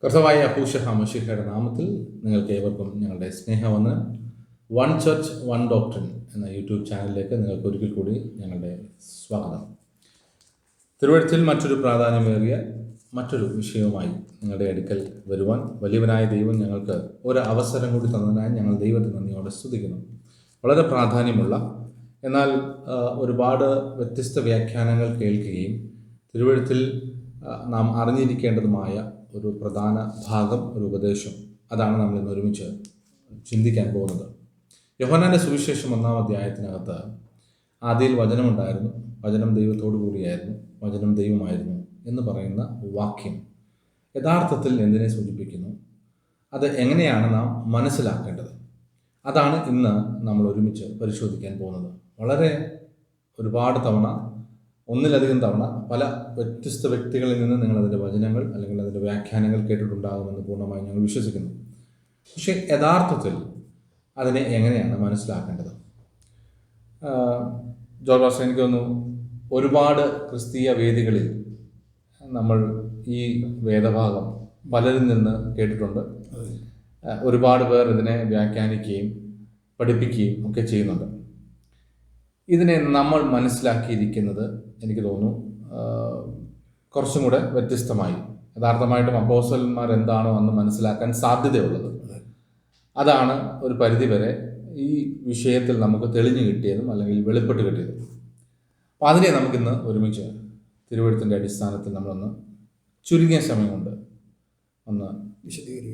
കർത്താവായ യഹോവ ഹമശിഹയുടെ നാമത്തിൽ നിങ്ങൾക്ക് ഏവർക്കും ഞങ്ങളുടെ സ്നേഹവന്ദനം. വൺ ചർച്ച് വൺ ഡോക്ട്രിൻ എന്ന യൂട്യൂബ് ചാനലിലേക്ക് നിങ്ങൾക്ക് ഒരിക്കൽ കൂടി ഞങ്ങളുടെ സ്വാഗതം. തിരുവഴുത്തിൽ മറ്റൊരു പ്രാധാന്യമേറിയ മറ്റൊരു വിഷയവുമായി നിങ്ങളുടെ അടുക്കൽ വരുവാൻ വലിയവനായ ദൈവം ഞങ്ങൾക്ക് ഒരു അവസരം കൂടി തന്നതിനായി ഞങ്ങൾ ദൈവത്തെ നന്ദിയോടെ സ്തുതിക്കുന്നു. വളരെ പ്രാധാന്യമുള്ള എന്നാൽ ഒരുപാട് വ്യത്യസ്ത വ്യാഖ്യാനങ്ങൾ കേൾക്കുകയും തിരുവഴുത്തിൽ നാം അറിഞ്ഞിരിക്കേണ്ടതുമായ ഒരു പ്രധാന ഭാഗം, ഒരു ഉപദേശം, അതാണ് നമ്മൾ ഇന്ന് ഒരുമിച്ച് ചിന്തിക്കാൻ പോകുന്നത്. യോഹന്നാന്റെ സുവിശേഷം 1-ാം അധ്യായത്തിനകത്ത് ആദിയിൽ വചനമുണ്ടായിരുന്നു, വചനം ദൈവത്തോടു കൂടിയായിരുന്നു, വചനം ദൈവമായിരുന്നു എന്ന് പറയുന്ന വാക്യം യഥാർത്ഥത്തിൽ എന്തിനെ സൂചിപ്പിക്കുന്നു, അത് എങ്ങനെയാണ് നാം മനസ്സിലാക്കേണ്ടത്, അതാണ് ഇന്ന് നമ്മൾ ഒരുമിച്ച് പരിശോധിക്കാൻ പോകുന്നത്. വളരെ ഒരുപാട് തവണ, ഒന്നിലധികം തവണ പല വ്യത്യസ്ത വ്യക്തികളിൽ നിന്ന് നിങ്ങൾ അതിൻ്റെ വചനങ്ങൾ അല്ലെങ്കിൽ അതിൻ്റെ വ്യാഖ്യാനങ്ങൾ കേട്ടിട്ടുണ്ടാകുമെന്ന് പൂർണ്ണമായും ഞങ്ങൾ വിശ്വസിക്കുന്നു. പക്ഷേ യഥാർത്ഥത്തിൽ അതിനെ എങ്ങനെയാണ് മനസ്സിലാക്കേണ്ടത്? ജോർജ് പാസ്റ്റർ, എനിക്ക് തോന്നുന്നു ഒരുപാട് ക്രിസ്തീയ വേദികളിൽ നമ്മൾ ഈ വേദഭാഗം പലരിൽ നിന്ന് കേട്ടിട്ടുണ്ട്. ഒരുപാട് പേർ ഇതിനെ വ്യാഖ്യാനിക്കുകയും പഠിപ്പിക്കുകയും ഒക്കെ ചെയ്യുന്നുണ്ട്. ഇതിനെ നമ്മൾ മനസ്സിലാക്കിയിരിക്കുന്നത് എനിക്ക് തോന്നുന്നു കുറച്ചും കൂടെ വ്യത്യസ്തമായി, യഥാർത്ഥമായിട്ടും അപ്പോസ്തലന്മാർ എന്താണോ അന്ന് മനസ്സിലാക്കാൻ സാധ്യതയുള്ളത്, അതാണ് ഒരു പരിധിവരെ ഈ വിഷയത്തിൽ നമുക്ക് തെളിഞ്ഞു കിട്ടിയതും അല്ലെങ്കിൽ വെളിപ്പെട്ട് കിട്ടിയതും. അപ്പോൾ അതിനെ നമുക്കിന്ന് ഒരുമിച്ച് തിരുവഴുത്തിൻ്റെ അടിസ്ഥാനത്തിൽ നമ്മളൊന്ന് ചുരുങ്ങിയ സമയം കൊണ്ട് ഒന്ന്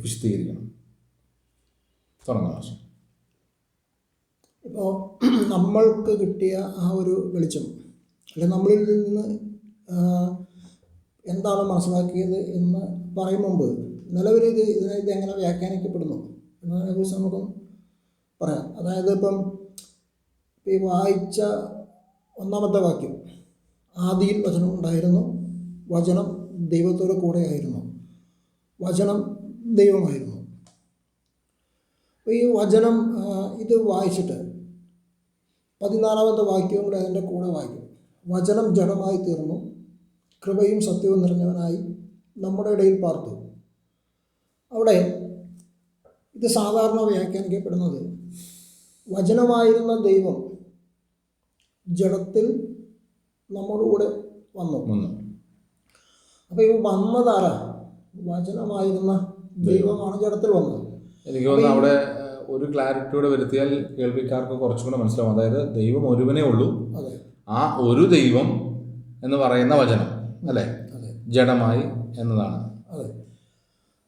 വിശദീകരിക്കണം. തുടങ്ങാം മാഷ്. ഇപ്പോൾ നമ്മൾക്ക് കിട്ടിയ ആ ഒരു വെളിച്ചം, അല്ലെങ്കിൽ നമ്മളിൽ നിന്ന് എന്താണ് മനസ്സിലാക്കിയത് എന്ന് പറയും മുമ്പ് നിലവിൽ ഇത് എങ്ങനെ വ്യാഖ്യാനിക്കപ്പെടുന്നു എന്നതിനെക്കുറിച്ച് നമുക്ക് പറയാം. അതായത് ഇപ്പം ഈ വായിച്ച 1-ാമത്തെ വാക്യം, ആദിയിൽ വചനം ഉണ്ടായിരുന്നു, വചനം ദൈവത്തോട് കൂടെയായിരുന്നു, വചനം ദൈവമായിരുന്നു. അപ്പോൾ ഈ വചനം ഇത് വായിച്ചിട്ട് 14-ാമത്തെ വാക്യവും കൂടെ അതിൻ്റെ കൂടെ വായിക്കും. വചനം ജഡമായി തീർന്നു, കൃപയും സത്യവും നിറഞ്ഞവനായി നമ്മുടെ ഇടയിൽ പാർത്തു. അവിടെ ഇത് സാധാരണ വ്യാഖ്യാനിക്കപ്പെടുന്നത് വചനമായിരുന്ന ദൈവം ജഡത്തിൽ നമ്മുടെ കൂടെ വന്നു. അപ്പോൾ ഈ വന്നതാരാ? വചനമായിരുന്ന ദൈവമാണ് ജഡത്തിൽ വന്നത്. എനിക്ക് തോന്നുന്നു അവിടെ ഒരു ക്ലാരിറ്റിയോടെ വരുത്തിയാൽ കേൾവിക്കാർക്ക് കുറച്ചും കൂടെ മനസ്സിലാവും. അതായത് ദൈവം ഒരുവനേ ഉള്ളൂ, ആ ഒരു ദൈവം എന്ന് പറയുന്ന വചനം അല്ലേ ജഡമായി എന്നതാണ്. അതെ.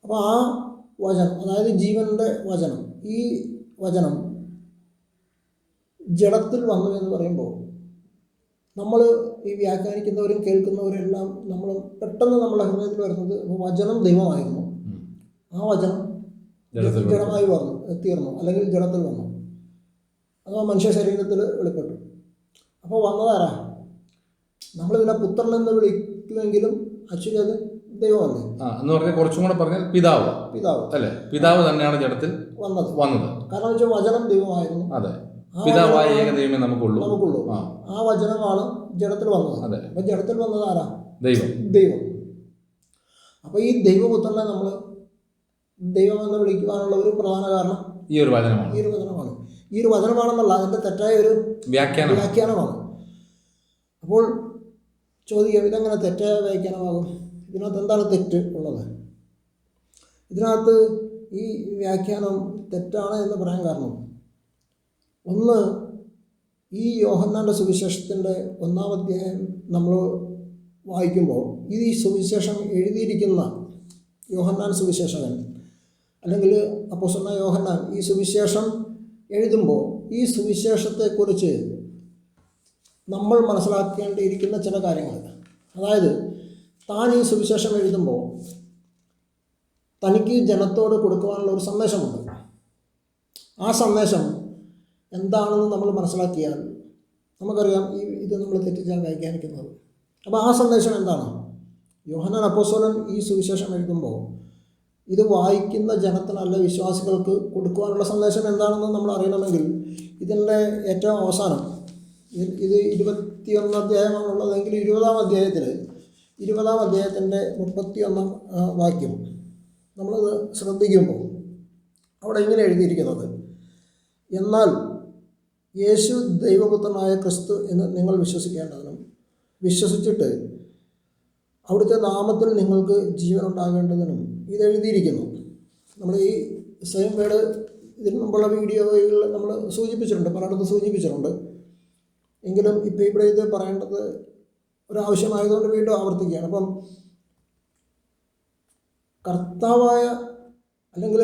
അപ്പോൾ ആ വചനം, അതായത് ജീവൻ്റെ വചനം, ഈ വചനം ജഡത്തിൽ വന്നു എന്ന് പറയുമ്പോൾ നമ്മൾ ഈ വ്യാഖ്യാനിക്കുന്നവരും കേൾക്കുന്നവരെല്ലാം നമ്മൾ പെട്ടെന്ന് നമ്മുടെ ഹൃദയത്തിൽ വരുന്നത് വചനം ദൈവമായിരുന്നു, ആ വചനം ജഡമായി തീർന്നു അല്ലെങ്കിൽ ജഡത്തിൽ വന്നു, അഥവാ മനുഷ്യ ശരീരത്തിൽ വെളിപ്പെട്ടു. അപ്പോൾ വന്നതാരാ? നമ്മളിതിനെ പുത്രൻ എന്ന് വിളിക്കുമെങ്കിലും ആക്ച്വലി അത് ദൈവമല്ലേ എന്ന് പറഞ്ഞാൽ കുറച്ചും കൂടെ പറഞ്ഞാൽ പിതാവ് അല്ലേ, പിതാവ് തന്നെയാണ് ജഡത്തിൽ വന്നത്. കാരണം വെച്ചാൽ വചനം ദൈവമായിരുന്നു. അതെ, പിതാവായ ഏക ദൈവമേ നമുക്കുള്ളൂ. ആ വചനമാണ് ജഡത്തിൽ വന്നത്. അതെ. അപ്പൊ ജഡത്തിൽ വന്നത് ആരാ? ദൈവം. അപ്പൊ ഈ ദൈവപുത്രനെ നമ്മൾ ദൈവം എന്ന് വിളിക്കുവാനുള്ള ഒരു പ്രധാന കാരണം ഈ ഒരു വചനമാണ്. ഈ ഒരു വചനമാണെന്നല്ല, അതിന്റെ തെറ്റായ ഒരു വ്യാഖ്യാനമാണ്. അപ്പോൾ ചോദിക്കാം, ഇതെങ്ങനെ തെറ്റായ വ്യാഖ്യാനമാകും? ഇതിനകത്ത് എന്താണ് തെറ്റ് ഉള്ളത്? ഇതിനകത്ത് ഈ വ്യാഖ്യാനം തെറ്റാണ് എന്ന് പറയാൻ കാരണം, ഒന്ന്, ഈ യോഹന്നാന്റെ സുവിശേഷത്തിൻ്റെ 1-ാം അധ്യായം നമ്മൾ വായിക്കുമ്പോൾ ഈ സുവിശേഷം എഴുതിയിരിക്കുന്ന യോഹന്നാൻ സുവിശേഷകൻ അല്ലെങ്കിൽ അപ്പോസ്തലനായ യോഹന്നാൻ ഈ സുവിശേഷം എഴുതുമ്പോൾ ഈ സുവിശേഷത്തെക്കുറിച്ച് നമ്മൾ മനസ്സിലാക്കേണ്ടിയിരിക്കുന്ന ചില കാര്യങ്ങൾ, അതായത് താൻ ഈ സുവിശേഷം എഴുതുമ്പോൾ തനിക്ക് ജനത്തോട് കൊടുക്കുവാനുള്ള ഒരു സന്ദേശമുണ്ട്. ആ സന്ദേശം എന്താണെന്ന് നമ്മൾ മനസ്സിലാക്കിയാൽ നമുക്കറിയാം ഇത് നമ്മൾ തെറ്റിച്ചാൽ വ്യാഖ്യാനിക്കുന്നത്. അപ്പോൾ ആ സന്ദേശം എന്താണ്? യോഹന്നാൻ അപ്പോസ്തലൻ ഈ സുവിശേഷം എഴുതുമ്പോൾ ഇത് വായിക്കുന്ന ജനത്തിനല്ല, വിശ്വാസികൾക്ക് കൊടുക്കുവാനുള്ള സന്ദേശം എന്താണെന്ന് നമ്മൾ അറിയണമെങ്കിൽ ഇതിൻ്റെ ഏറ്റവും അവസാനം, ഇത് 21 അധ്യായമാണുള്ളതെങ്കിൽ 20-ാം അധ്യായത്തിൽ 20-ാം അധ്യായത്തിൻ്റെ 31-ാം വാക്യം, നമ്മളത് ശ്രദ്ധിക്കുമ്പോൾ അവിടെ ഇങ്ങനെ എഴുതിയിരിക്കുന്നത്, എന്നാൽ യേശു ദൈവപുത്രനായ ക്രിസ്തു എന്ന് നിങ്ങൾ വിശ്വസിക്കേണ്ടതിനും വിശ്വസിച്ചിട്ട് അവിടുത്തെ നാമത്തിൽ നിങ്ങൾക്ക് ജീവൻ ഉണ്ടാകേണ്ടതിനും ഇതെഴുതിയിരിക്കുന്നു. നമ്മൾ ഈ സെയിം വേർഡ് ഇതിന് മുമ്പുള്ള വീഡിയോയിൽ നമ്മൾ സൂചിപ്പിച്ചിട്ടുണ്ട്, പലയിടത്തും സൂചിപ്പിച്ചിട്ടുണ്ട്. എങ്കിലും ഇപ്പോൾ ഇവിടെ ഇത് പറയേണ്ടത് ഒരാവശ്യമായതുകൊണ്ട് വീണ്ടും ആവർത്തിക്കുകയാണ്. അപ്പം കർത്താവായ അല്ലെങ്കിൽ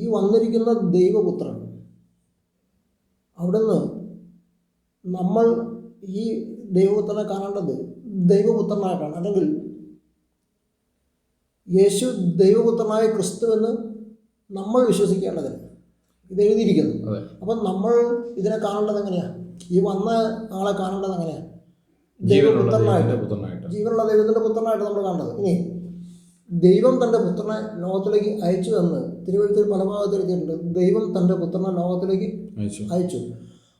ഈ വന്നിരിക്കുന്ന ദൈവപുത്രൻ, അവിടുന്ന് നമ്മൾ ഈ ദൈവപുത്രനെ കാണേണ്ടത് ദൈവപുത്രനായിട്ടാണ്, അല്ലെങ്കിൽ യേശു ദൈവപുത്രനായ ക്രിസ്തുവെന്ന് നമ്മൾ വിശ്വസിക്കേണ്ടതിന് ഇത് എഴുതിയിരിക്കുന്നു. അപ്പം നമ്മൾ ഇതിനെ കാണേണ്ടത് എങ്ങനെയാണ്? ഈ വന്ന ആളെ കാണേണ്ടത് എങ്ങനെയാണ്? ദൈവപുത്രനായിട്ട്, ജീവനുള്ള ദൈവത്തിൻ്റെ പുത്രനായിട്ട് നമ്മൾ കാണേണ്ടത്. ഇനി ദൈവം തൻ്റെ പുത്രനെ ലോകത്തിലേക്ക് അയച്ചു എന്ന് തിരുവഴുത്തിൽ പല ഭാഗത്ത് എഴുതിയിട്ടുണ്ട്. ദൈവം തൻ്റെ പുത്രനെ ലോകത്തിലേക്ക് അയച്ചു.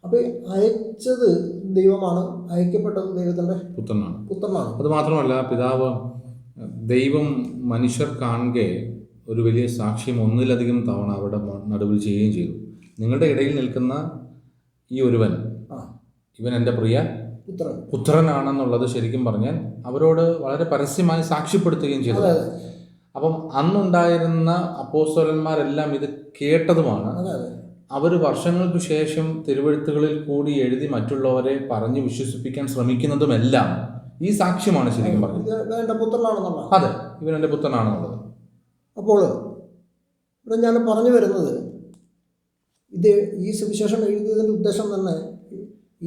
അപ്പോൾ അയച്ചത് ദൈവമാണ്, അയക്കപ്പെട്ടത് ദൈവത്തിൻ്റെ പുത്രനാണ്. അത് മാത്രമല്ല, പിതാവ് ദൈവം മനുഷ്യർ കാണുകെ ഒരു വലിയ സാക്ഷ്യം ഒന്നിലധികം തവണ അവിടെ നടുവിൽ ചെയ്യുകയും ചെയ്തു. നിങ്ങളുടെ ഇടയിൽ നിൽക്കുന്ന ഈ ഒരുവൻ, ഇവൻ എൻ്റെ പ്രിയ പുത്രനാണെന്നുള്ളത് ശരിക്കും പറഞ്ഞാൽ അവരോട് വളരെ പരസ്യമായി സാക്ഷ്യപ്പെടുത്തുകയും ചെയ്തു. അപ്പം അന്നുണ്ടായിരുന്ന അപ്പോസ്തലന്മാരെല്ലാം ഇത് കേട്ടതുമാണ്. അവർ വർഷങ്ങൾക്ക് ശേഷം തിരുവെഴുത്തുകളിൽ കൂടി എഴുതി മറ്റുള്ളവരെ പറഞ്ഞ് വിശ്വസിപ്പിക്കാൻ ശ്രമിക്കുന്നതുമെല്ലാം ഈ സാക്ഷ്യമാണ് ശരിക്കും പറഞ്ഞത്. അതെ, ഇവൻ എൻ്റെ പുത്രനാണെന്നുള്ളത്. അപ്പോൾ ഇവിടെ ഞാൻ പറഞ്ഞു വരുന്നത്, ഇത് ഈ സുവിശേഷം എഴുതിയതിൻ്റെ ഉദ്ദേശം തന്നെ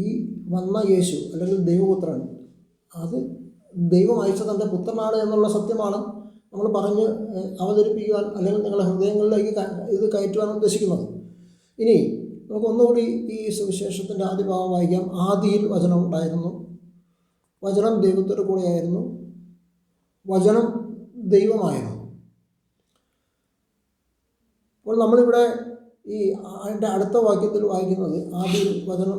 ഈ വന്ന യേശു അല്ലെങ്കിൽ ദൈവപുത്രൻ അത് ദൈവം അയച്ച തൻ്റെ പുത്രനാണ് എന്നുള്ള സത്യമാണ് നമ്മൾ പറഞ്ഞ് അവതരിപ്പിക്കുവാൻ അല്ലെങ്കിൽ നിങ്ങളുടെ ഹൃദയങ്ങളിലേക്ക് ഇത് കയറ്റുവാൻ ഉദ്ദേശിക്കുന്നത്. ഇനി നമുക്ക് ഒന്നുകൂടി ഈ സുവിശേഷത്തിൻ്റെ ആദ്യ ഭാഗം വായിക്കാം. ആദിയിൽ വചനം ഉണ്ടായിരുന്നു, വചനം ദൈവത്തോടു കൂടെയായിരുന്നു, വചനം ദൈവമായിരുന്നു. അപ്പോൾ നമ്മളിവിടെ ഈ അതിൻ്റെ അടുത്ത വാക്യത്തിൽ വായിക്കുന്നത്, ആദിയിൽ വചനം,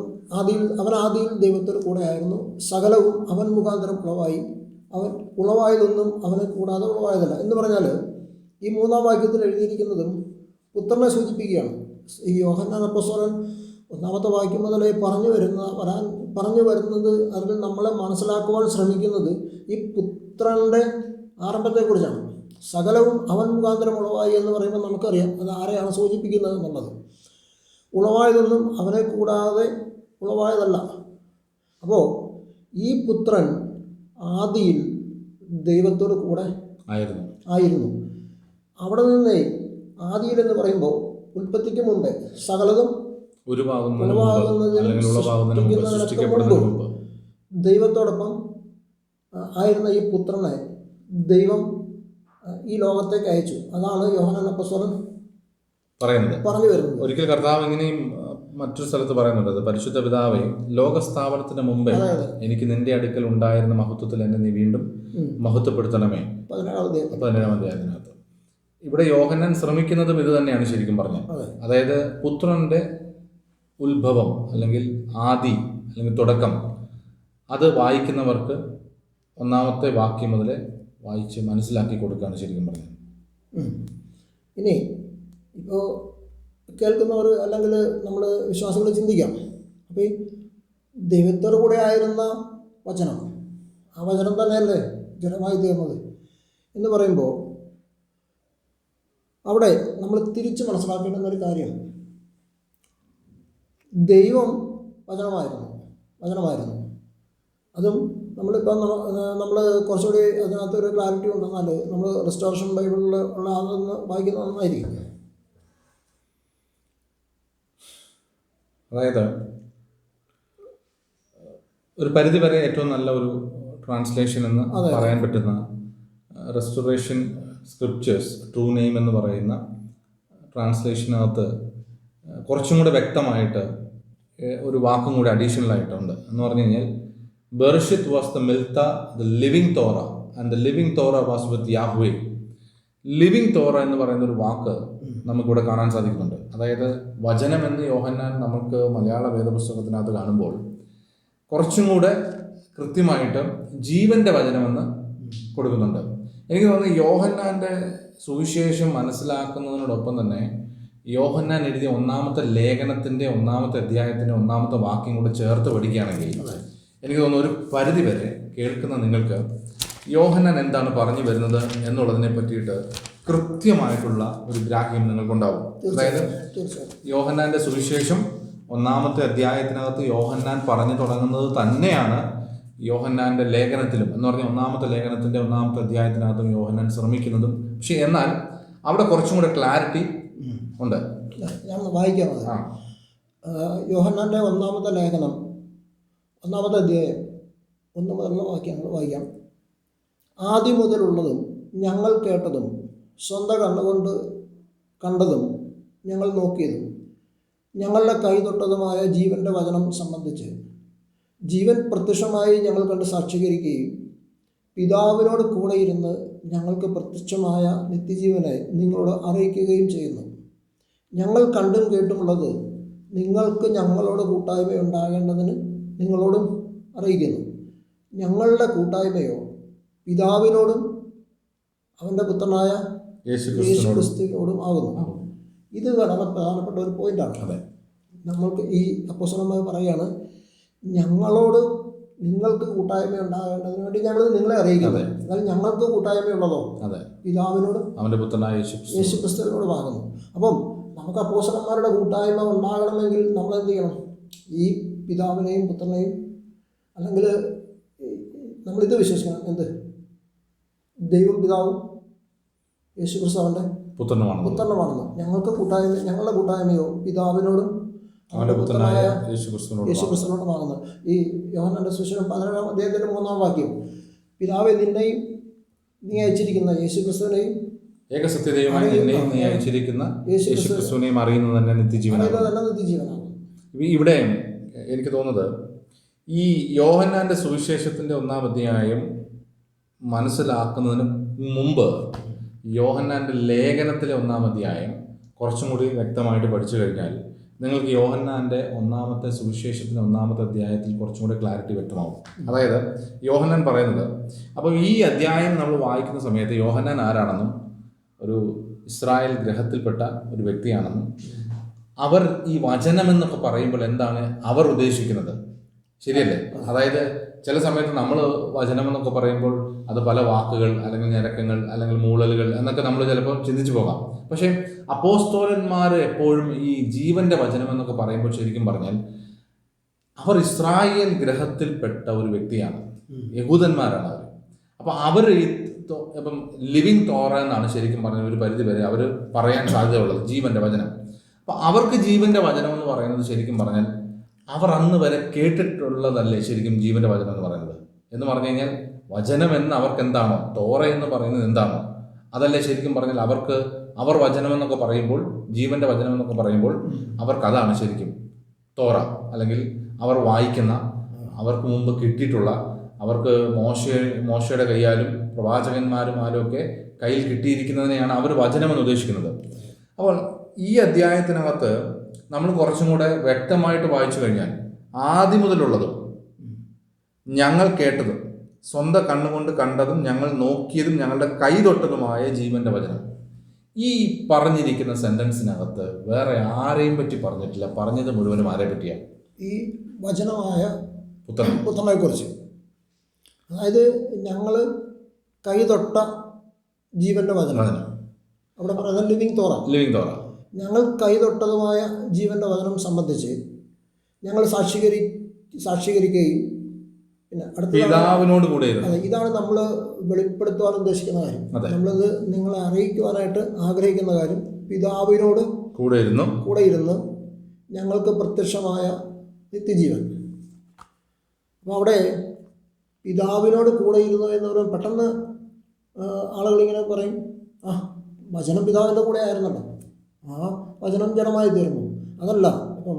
അവൻ ആദിയിൽ ദൈവത്തോടു കൂടെ ആയിരുന്നു, സകലവും അവൻ മുഖാന്തരം ഉളവായി, അവൻ ഉളവായതൊന്നും അവനെ കൂടാതെ ഉളവായതല്ല എന്ന് പറഞ്ഞാൽ ഈ മൂന്നാം വാക്യത്തിൽ എഴുതിയിരിക്കുന്നതും പുത്രനെ സൂചിപ്പിക്കുകയാണ്. ഈ യോഹന്നാൻ അപ്പോസ്തലൻ ഒന്നാമത്തെ വാക്യം മുതലേ പറഞ്ഞു വരുന്നത് അതിൽ നമ്മളെ മനസ്സിലാക്കുവാൻ ശ്രമിക്കുന്നത് ഈ പുത്രൻ്റെ ആരംഭത്തെക്കുറിച്ചാണ്. സകലവും അവൻ മുഖാന്തരം ഉളവായി എന്ന് പറയുമ്പോൾ നമുക്കറിയാം അത് ആരെയാണ് സൂചിപ്പിക്കുന്നത് എന്നുള്ളത്. ഉളവായതൊന്നും അവനെ കൂടാതെ ഉളവായതല്ല. അപ്പോൾ ഈ പുത്രൻ ആദിയിൽ ദൈവത്തോട് കൂടെ ആയിരുന്നു. അവിടെ നിന്ന് ആദിയിൽ എന്ന് പറയുമ്പോൾ ഉൽപ്പത്തിക്ക് മുമ്പേ സകലതും ദൈവത്തോടൊപ്പം ആയിരുന്ന ഈ പുത്രനെ ദൈവം ഈ ലോകത്തേക്ക് അയച്ചു. അതാണ് യോഹന്നാൻ അപ്പോസ്തലൻ പറഞ്ഞു വരുന്നത്. ഒരിക്കൽ കർത്താവ് ഇങ്ങനെയും മറ്റൊരു സ്ഥലത്ത് പറയുന്നുണ്ട്, പരിശുദ്ധ പിതാവേ, ലോകസ്ഥാപനത്തിന് മുമ്പേ എനിക്ക് നിന്റെ അടുക്കൽ ഉണ്ടായിരുന്ന മഹത്വത്തിൽ എന്നെ നീ വീണ്ടും മഹത്വപ്പെടുത്തണമേ. 17-ാം അധ്യായത്തിനകത്ത് ഇവിടെ യോഹന്നാൻ ശ്രമിക്കുന്നതും ഇത് തന്നെയാണ് ശരിക്കും പറഞ്ഞത്. അതായത് പുത്രന്റെ ഉത്ഭവം അല്ലെങ്കിൽ ആദി അല്ലെങ്കിൽ തുടക്കം അത് വായിക്കുന്നവർക്ക് ഒന്നാമത്തെ വാക്യം മുതലേ വായിച്ച് മനസ്സിലാക്കി കൊടുക്കുകയാണ് ശരിക്കും പറഞ്ഞത്. ഇനി ഇപ്പോൾ കേൾക്കുന്നവർ അല്ലെങ്കിൽ നമ്മൾ വിശ്വാസികൾ ചിന്തിക്കാം, അപ്പോൾ ഈ ദൈവത്തോടു കൂടെ ആയിരുന്ന വചനം, ആ വചനം തന്നെയല്ലേ ജനമായി തീർന്നത് എന്ന് പറയുമ്പോൾ അവിടെ നമ്മൾ തിരിച്ച് മനസ്സിലാക്കേണ്ടുന്ന ഒരു കാര്യം, ദൈവം വചനമായിരുന്നു. അതും നമ്മളിപ്പം നമ്മൾ കുറച്ചുകൂടി അതിനകത്ത് ഒരു ക്ലാരിറ്റി ഉണ്ടെന്നാൽ നമ്മൾ റെസ്റ്റോറേഷൻ ബൈബിളിൽ ഉള്ള അതൊന്ന് വായിക്കുന്നത് നന്നായിരിക്കും. അതായത് ഒരു പരിധി വരെ ഏറ്റവും നല്ല ഒരു ട്രാൻസ്ലേഷൻ എന്ന് പറയാൻ പറ്റുന്ന റെസ്റ്റോറേഷൻ സ്ക്രിപ്റ്റേഴ്സ് ട്രൂ നെയിം എന്ന് പറയുന്ന ട്രാൻസ്ലേഷനകത്ത് കുറച്ചും കൂടെ വ്യക്തമായിട്ട് ഒരു വാക്കും കൂടി അഡീഷണൽ ആയിട്ടുണ്ട്. എന്ന് പറഞ്ഞു കഴിഞ്ഞാൽ Bereshith was the Milta, the living Torah, and the living Torah was with Yahweh. Living Torah എന്ന് പറയുന്ന ഒരു വാക്ക് നമുക്കിവിടെ കാണാൻ സാധിക്കുന്നുണ്ട്. അതായത് വചനം എന്ന് യോഹന്നാൻ നമുക്ക് മലയാള വേദപുസ്തകത്തിനകത്ത് കാണുമ്പോൾ കുറച്ചും കൂടെ കൃത്യമായിട്ട് ജീവന്റെ വചനമെന്ന് കൊടുക്കുന്നുണ്ട്. എനിക്ക് തോന്നുന്നു യോഹന്നാൻ്റെ സുവിശേഷം മനസ്സിലാക്കുന്നതിനോടൊപ്പം തന്നെ യോഹന്നാൻ എഴുതിയ ഒന്നാമത്തെ ലേഖനത്തിൻ്റെ ഒന്നാമത്തെ അധ്യായത്തിൻ്റെ ഒന്നാമത്തെ വാക്യം കൂടെ ചേർത്ത് പഠിക്കുകയാണെങ്കിൽ എനിക്ക് തോന്നുന്നു ഒരു പരിധി വരെ കേൾക്കുന്ന നിങ്ങൾക്ക് യോഹന്നാൻ എന്താണ് പറഞ്ഞു വരുന്നത് എന്നുള്ളതിനെ പറ്റിയിട്ട് കൃത്യമായിട്ടുള്ള ഒരു ഗ്രാഹ്യം നിങ്ങൾക്കുണ്ടാവും. അതായത് യോഹന്നാൻ്റെ സുവിശേഷം ഒന്നാമത്തെ അധ്യായത്തിനകത്ത് യോഹന്നാൻ പറഞ്ഞു തുടങ്ങുന്നത് തന്നെയാണ് യോഹന്നാൻ്റെ ലേഖനത്തിലും എന്ന് പറഞ്ഞാൽ ഒന്നാമത്തെ ലേഖനത്തിൻ്റെ ഒന്നാമത്തെ അധ്യായത്തിനകത്തും യോഹന്നാൻ ശ്രമിക്കുന്നതും. പക്ഷെ എന്നാൽ അവിടെ കുറച്ചും കൂടെ ക്ലാരിറ്റി ഉണ്ട്. ഞാൻ വായിക്കാം. യോഹന്നാൻ്റെ ഒന്നാമത്തെ ലേഖനം ഒന്നാമത്തെ അധ്യായം 1 മുതലുള്ള വാക്യങ്ങൾ വായിക്കാം. ആദ്യം മുതലുള്ളതും ഞങ്ങൾ കേട്ടതും സ്വന്തം കണ്ണുകൊണ്ട് കണ്ടതും ഞങ്ങൾ നോക്കിയതും ഞങ്ങളുടെ കൈ തൊട്ടതുമായ ജീവൻ്റെ വചനം സംബന്ധിച്ച് ജീവൻ പ്രത്യക്ഷമായി ഞങ്ങൾ കണ്ട് സാക്ഷീകരിക്കുകയും പിതാവിനോട് കൂടെ ഇരുന്ന് ഞങ്ങൾക്ക് പ്രത്യക്ഷമായ നിത്യജീവനെ നിങ്ങളോട് അറിയിക്കുകയും ചെയ്യുന്നു. ഞങ്ങൾ കണ്ടും കേട്ടുമുള്ളത് നിങ്ങൾക്ക് ഞങ്ങളോട് കൂട്ടായ്മ ഉണ്ടാകേണ്ടതിന് നിങ്ങളോടും അറിയിക്കുന്നു. ഞങ്ങളുടെ കൂട്ടായ്മയോ പിതാവിനോടും അവൻ്റെ പുത്രനായ യേശുക്രിസ്തുവിനോടും ആകുന്നു. ഇത് വളരെ പ്രധാനപ്പെട്ട ഒരു പോയിന്റാണ്. നമ്മൾക്ക് ഈ അപ്പോസ്തലന്മാർ പറയുകയാണ്, ഞങ്ങളോട് നിങ്ങൾക്ക് കൂട്ടായ്മ ഉണ്ടാകേണ്ടതിന് വേണ്ടി ഞങ്ങൾ നിങ്ങളെ അറിയിക്കുന്നത്. എന്നാൽ ഞങ്ങൾക്ക് കൂട്ടായ്മയുള്ളതോ പിതാവിനോടും അവൻ്റെ പുത്രനായ യേശുക്രിസ്തുവിനോടും ആകുന്നു. അപ്പം നമുക്ക് അപ്പോസ്തലന്മാരുടെ കൂട്ടായ്മ ഉണ്ടാകണമെങ്കിൽ നമ്മൾ എന്ത് ചെയ്യണം? ഈ പിതാവിനെയും പുത്രനെയും അല്ലെങ്കിൽ നമ്മളിത് വിശ്വസിക്കണം, എന്ത്? ദൈവം പിതാവും യേശുക്രിസ്തു അവൻ്റെ പുത്രനുമാണെന്ന്. ഞങ്ങൾക്ക് കൂട്ടായ്മ, ഞങ്ങളുടെ കൂട്ടായ്മയോ പിതാവിനോടും അവൻ്റെ പുത്രനായ യേശുക്രിസ്തുവിനോടുമാകുന്നു. ഈ യോഹന്നാന്റെ സുവിശേഷം 17-ാം അധ്യായത്തിൻ്റെ 3-ാം വാക്യം, പിതാവെ നിന്നെയും നീ അയച്ചിരിക്കുന്ന യേശുക്രിസ്തുവിനെയും ഏകസത്യദൈവമായി നിന്നെയും നീ അയച്ചിരിക്കുന്ന യേശുക്രിസ്തുവിനെയും അറിയുന്നത് തന്നെ നിത്യജീവനാണ്. ഇവിടെ എനിക്ക് തോന്നുന്നത് ഈ യോഹന്നാന്റെ സുവിശേഷത്തിൻ്റെ 1-ാം അധ്യായം മനസ്സിലാക്കുന്നതിന് മുമ്പ് യോഹന്നാന്റെ ലേഖനത്തിലെ 1-ാം അധ്യായം കുറച്ചും കൂടി വ്യക്തമായിട്ട് പഠിച്ചു കഴിഞ്ഞാൽ നിങ്ങൾക്ക് യോഹന്നാന്റെ ഒന്നാമത്തെ സുവിശേഷത്തിൻ്റെ 1-ാമത്തെ അധ്യായത്തിൽ കുറച്ചും കൂടി ക്ലാരിറ്റി വ്യക്തമാവും. അതായത് യോഹന്നാൻ പറയുന്നത്, അപ്പോൾ ഈ അധ്യായം നമ്മൾ വായിക്കുന്ന സമയത്ത് യോഹന്നാൻ ആരാണെന്നും ഒരു ഇസ്രായേൽ ഗ്രഹത്തിൽപ്പെട്ട ഒരു വ്യക്തിയാണെന്നും അവർ ഈ വചനമെന്നൊക്കെ പറയുമ്പോൾ എന്താണ് അവർ ഉദ്ദേശിക്കുന്നത്, ശരിയല്ലേ? അതായത് ചില സമയത്ത് നമ്മൾ വചനമെന്നൊക്കെ പറയുമ്പോൾ അത് പല വാക്കുകൾ അല്ലെങ്കിൽ ഞരക്കങ്ങൾ അല്ലെങ്കിൽ മൂളലുകൾ എന്നൊക്കെ നമ്മൾ ചിലപ്പോൾ ചിന്തിച്ചു പോകാം. പക്ഷേ അപ്പോസ്തലന്മാർ എപ്പോഴും ഈ ജീവന്റെ വചനം എന്നൊക്കെ പറയുമ്പോൾ ശരിക്കും പറഞ്ഞാൽ അവർ ഇസ്രായേൽ ഗ്രഹത്തിൽപ്പെട്ട ഒരു വ്യക്തിയാണ്, യഹൂദന്മാരാണ് അവർ. അപ്പം അവർ ഇപ്പം ലിവിങ് തോറ എന്നാണ് ശരിക്കും പറഞ്ഞ ഒരു പരിധി വരെ അവർ പറയാൻ സാധ്യതയുള്ളത്, ജീവന്റെ വചനം. അപ്പം അവർക്ക് ജീവന്റെ വചനം എന്ന് പറയുന്നത് ശരിക്കും പറഞ്ഞാൽ അവർ അന്ന് വരെ കേട്ടിട്ടുള്ളതല്ലേ ശരിക്കും ജീവന്റെ വചനം എന്ന് പറയുന്നത്. എന്ന് പറഞ്ഞു കഴിഞ്ഞാൽ വചനം എന്ന് അവർക്ക് എന്താണോ, തോറ എന്ന് പറയുന്നത് എന്താണോ അതല്ലേ ശരിക്കും പറഞ്ഞാൽ അവർക്ക്, അവർ വചനം എന്നൊക്കെ പറയുമ്പോൾ, ജീവന്റെ വചനം എന്നൊക്കെ പറയുമ്പോൾ അവർക്ക് അതാണ് ശരിക്കും തോറ. അല്ലെങ്കിൽ അവർ വായിക്കുന്ന, അവർക്ക് മുമ്പ് കിട്ടിയിട്ടുള്ള, അവർക്ക് മോശയുടെ കൈയാലും പ്രവാചകന്മാരുമാരും ഒക്കെ കയ്യിൽ കിട്ടിയിരിക്കുന്നതിനെയാണ് അവർ വചനമെന്ന് ഉദ്ദേശിക്കുന്നത്. അപ്പോൾ ഈ അധ്യായത്തിനകത്ത് നമ്മൾ കുറച്ചും കൂടെ വ്യക്തമായിട്ട് വായിച്ചു കഴിഞ്ഞാൽ ആദ്യം മുതലുള്ളതും ഞങ്ങൾ കേട്ടതും സ്വന്തം കണ്ണുകൊണ്ട് കണ്ടതും ഞങ്ങൾ നോക്കിയതും ഞങ്ങളുടെ കൈ തൊട്ടതുമായ ജീവന്റെ വചനം, ഈ പറഞ്ഞിരിക്കുന്ന സെന്റൻസിനകത്ത് വേറെ ആരെയും പറ്റി പറഞ്ഞിട്ടില്ല. പറഞ്ഞത് മുഴുവനും ആരെ പറ്റിയാണ്? ഈ വചനമായ പുത്രനെ കുറിച്ച്. അതായത് ഞങ്ങൾ കൈ തൊട്ട ജീവന്റെ വചനം, അവിടെ പറയുന്നത് ലിവിങ് തോറ. ഞങ്ങൾ കൈ തൊട്ടതുമായ ജീവന്റെ വചനം സംബന്ധിച്ച് ഞങ്ങൾ സാക്ഷീകരിക്കുകയും പിന്നെ പിതാവിനോട് കൂടെ, ഇതാണ് നമ്മൾ വെളിപ്പെടുത്തുവാൻ ഉദ്ദേശിക്കുന്ന കാര്യം. നമ്മളിത് നിങ്ങളെ അറിയിക്കുവാനായിട്ട് ആഗ്രഹിക്കുന്ന കാര്യം, പിതാവിനോട് കൂടെ ഇരുന്ന് ഞങ്ങൾക്ക് പ്രത്യക്ഷമായ നിത്യജീവൻ. അപ്പോൾ അവിടെ പിതാവിനോട് കൂടെ ഇരുന്നു എന്ന് പറയുമ്പോൾ പെട്ടെന്ന് ആളുകളിങ്ങനെ പറയും, വചനം പിതാവിൻ്റെ കൂടെ ആയിരുന്നല്ലോ, ആ വചനം ജഡമായി തീർന്നു. അതല്ല, ഇപ്പം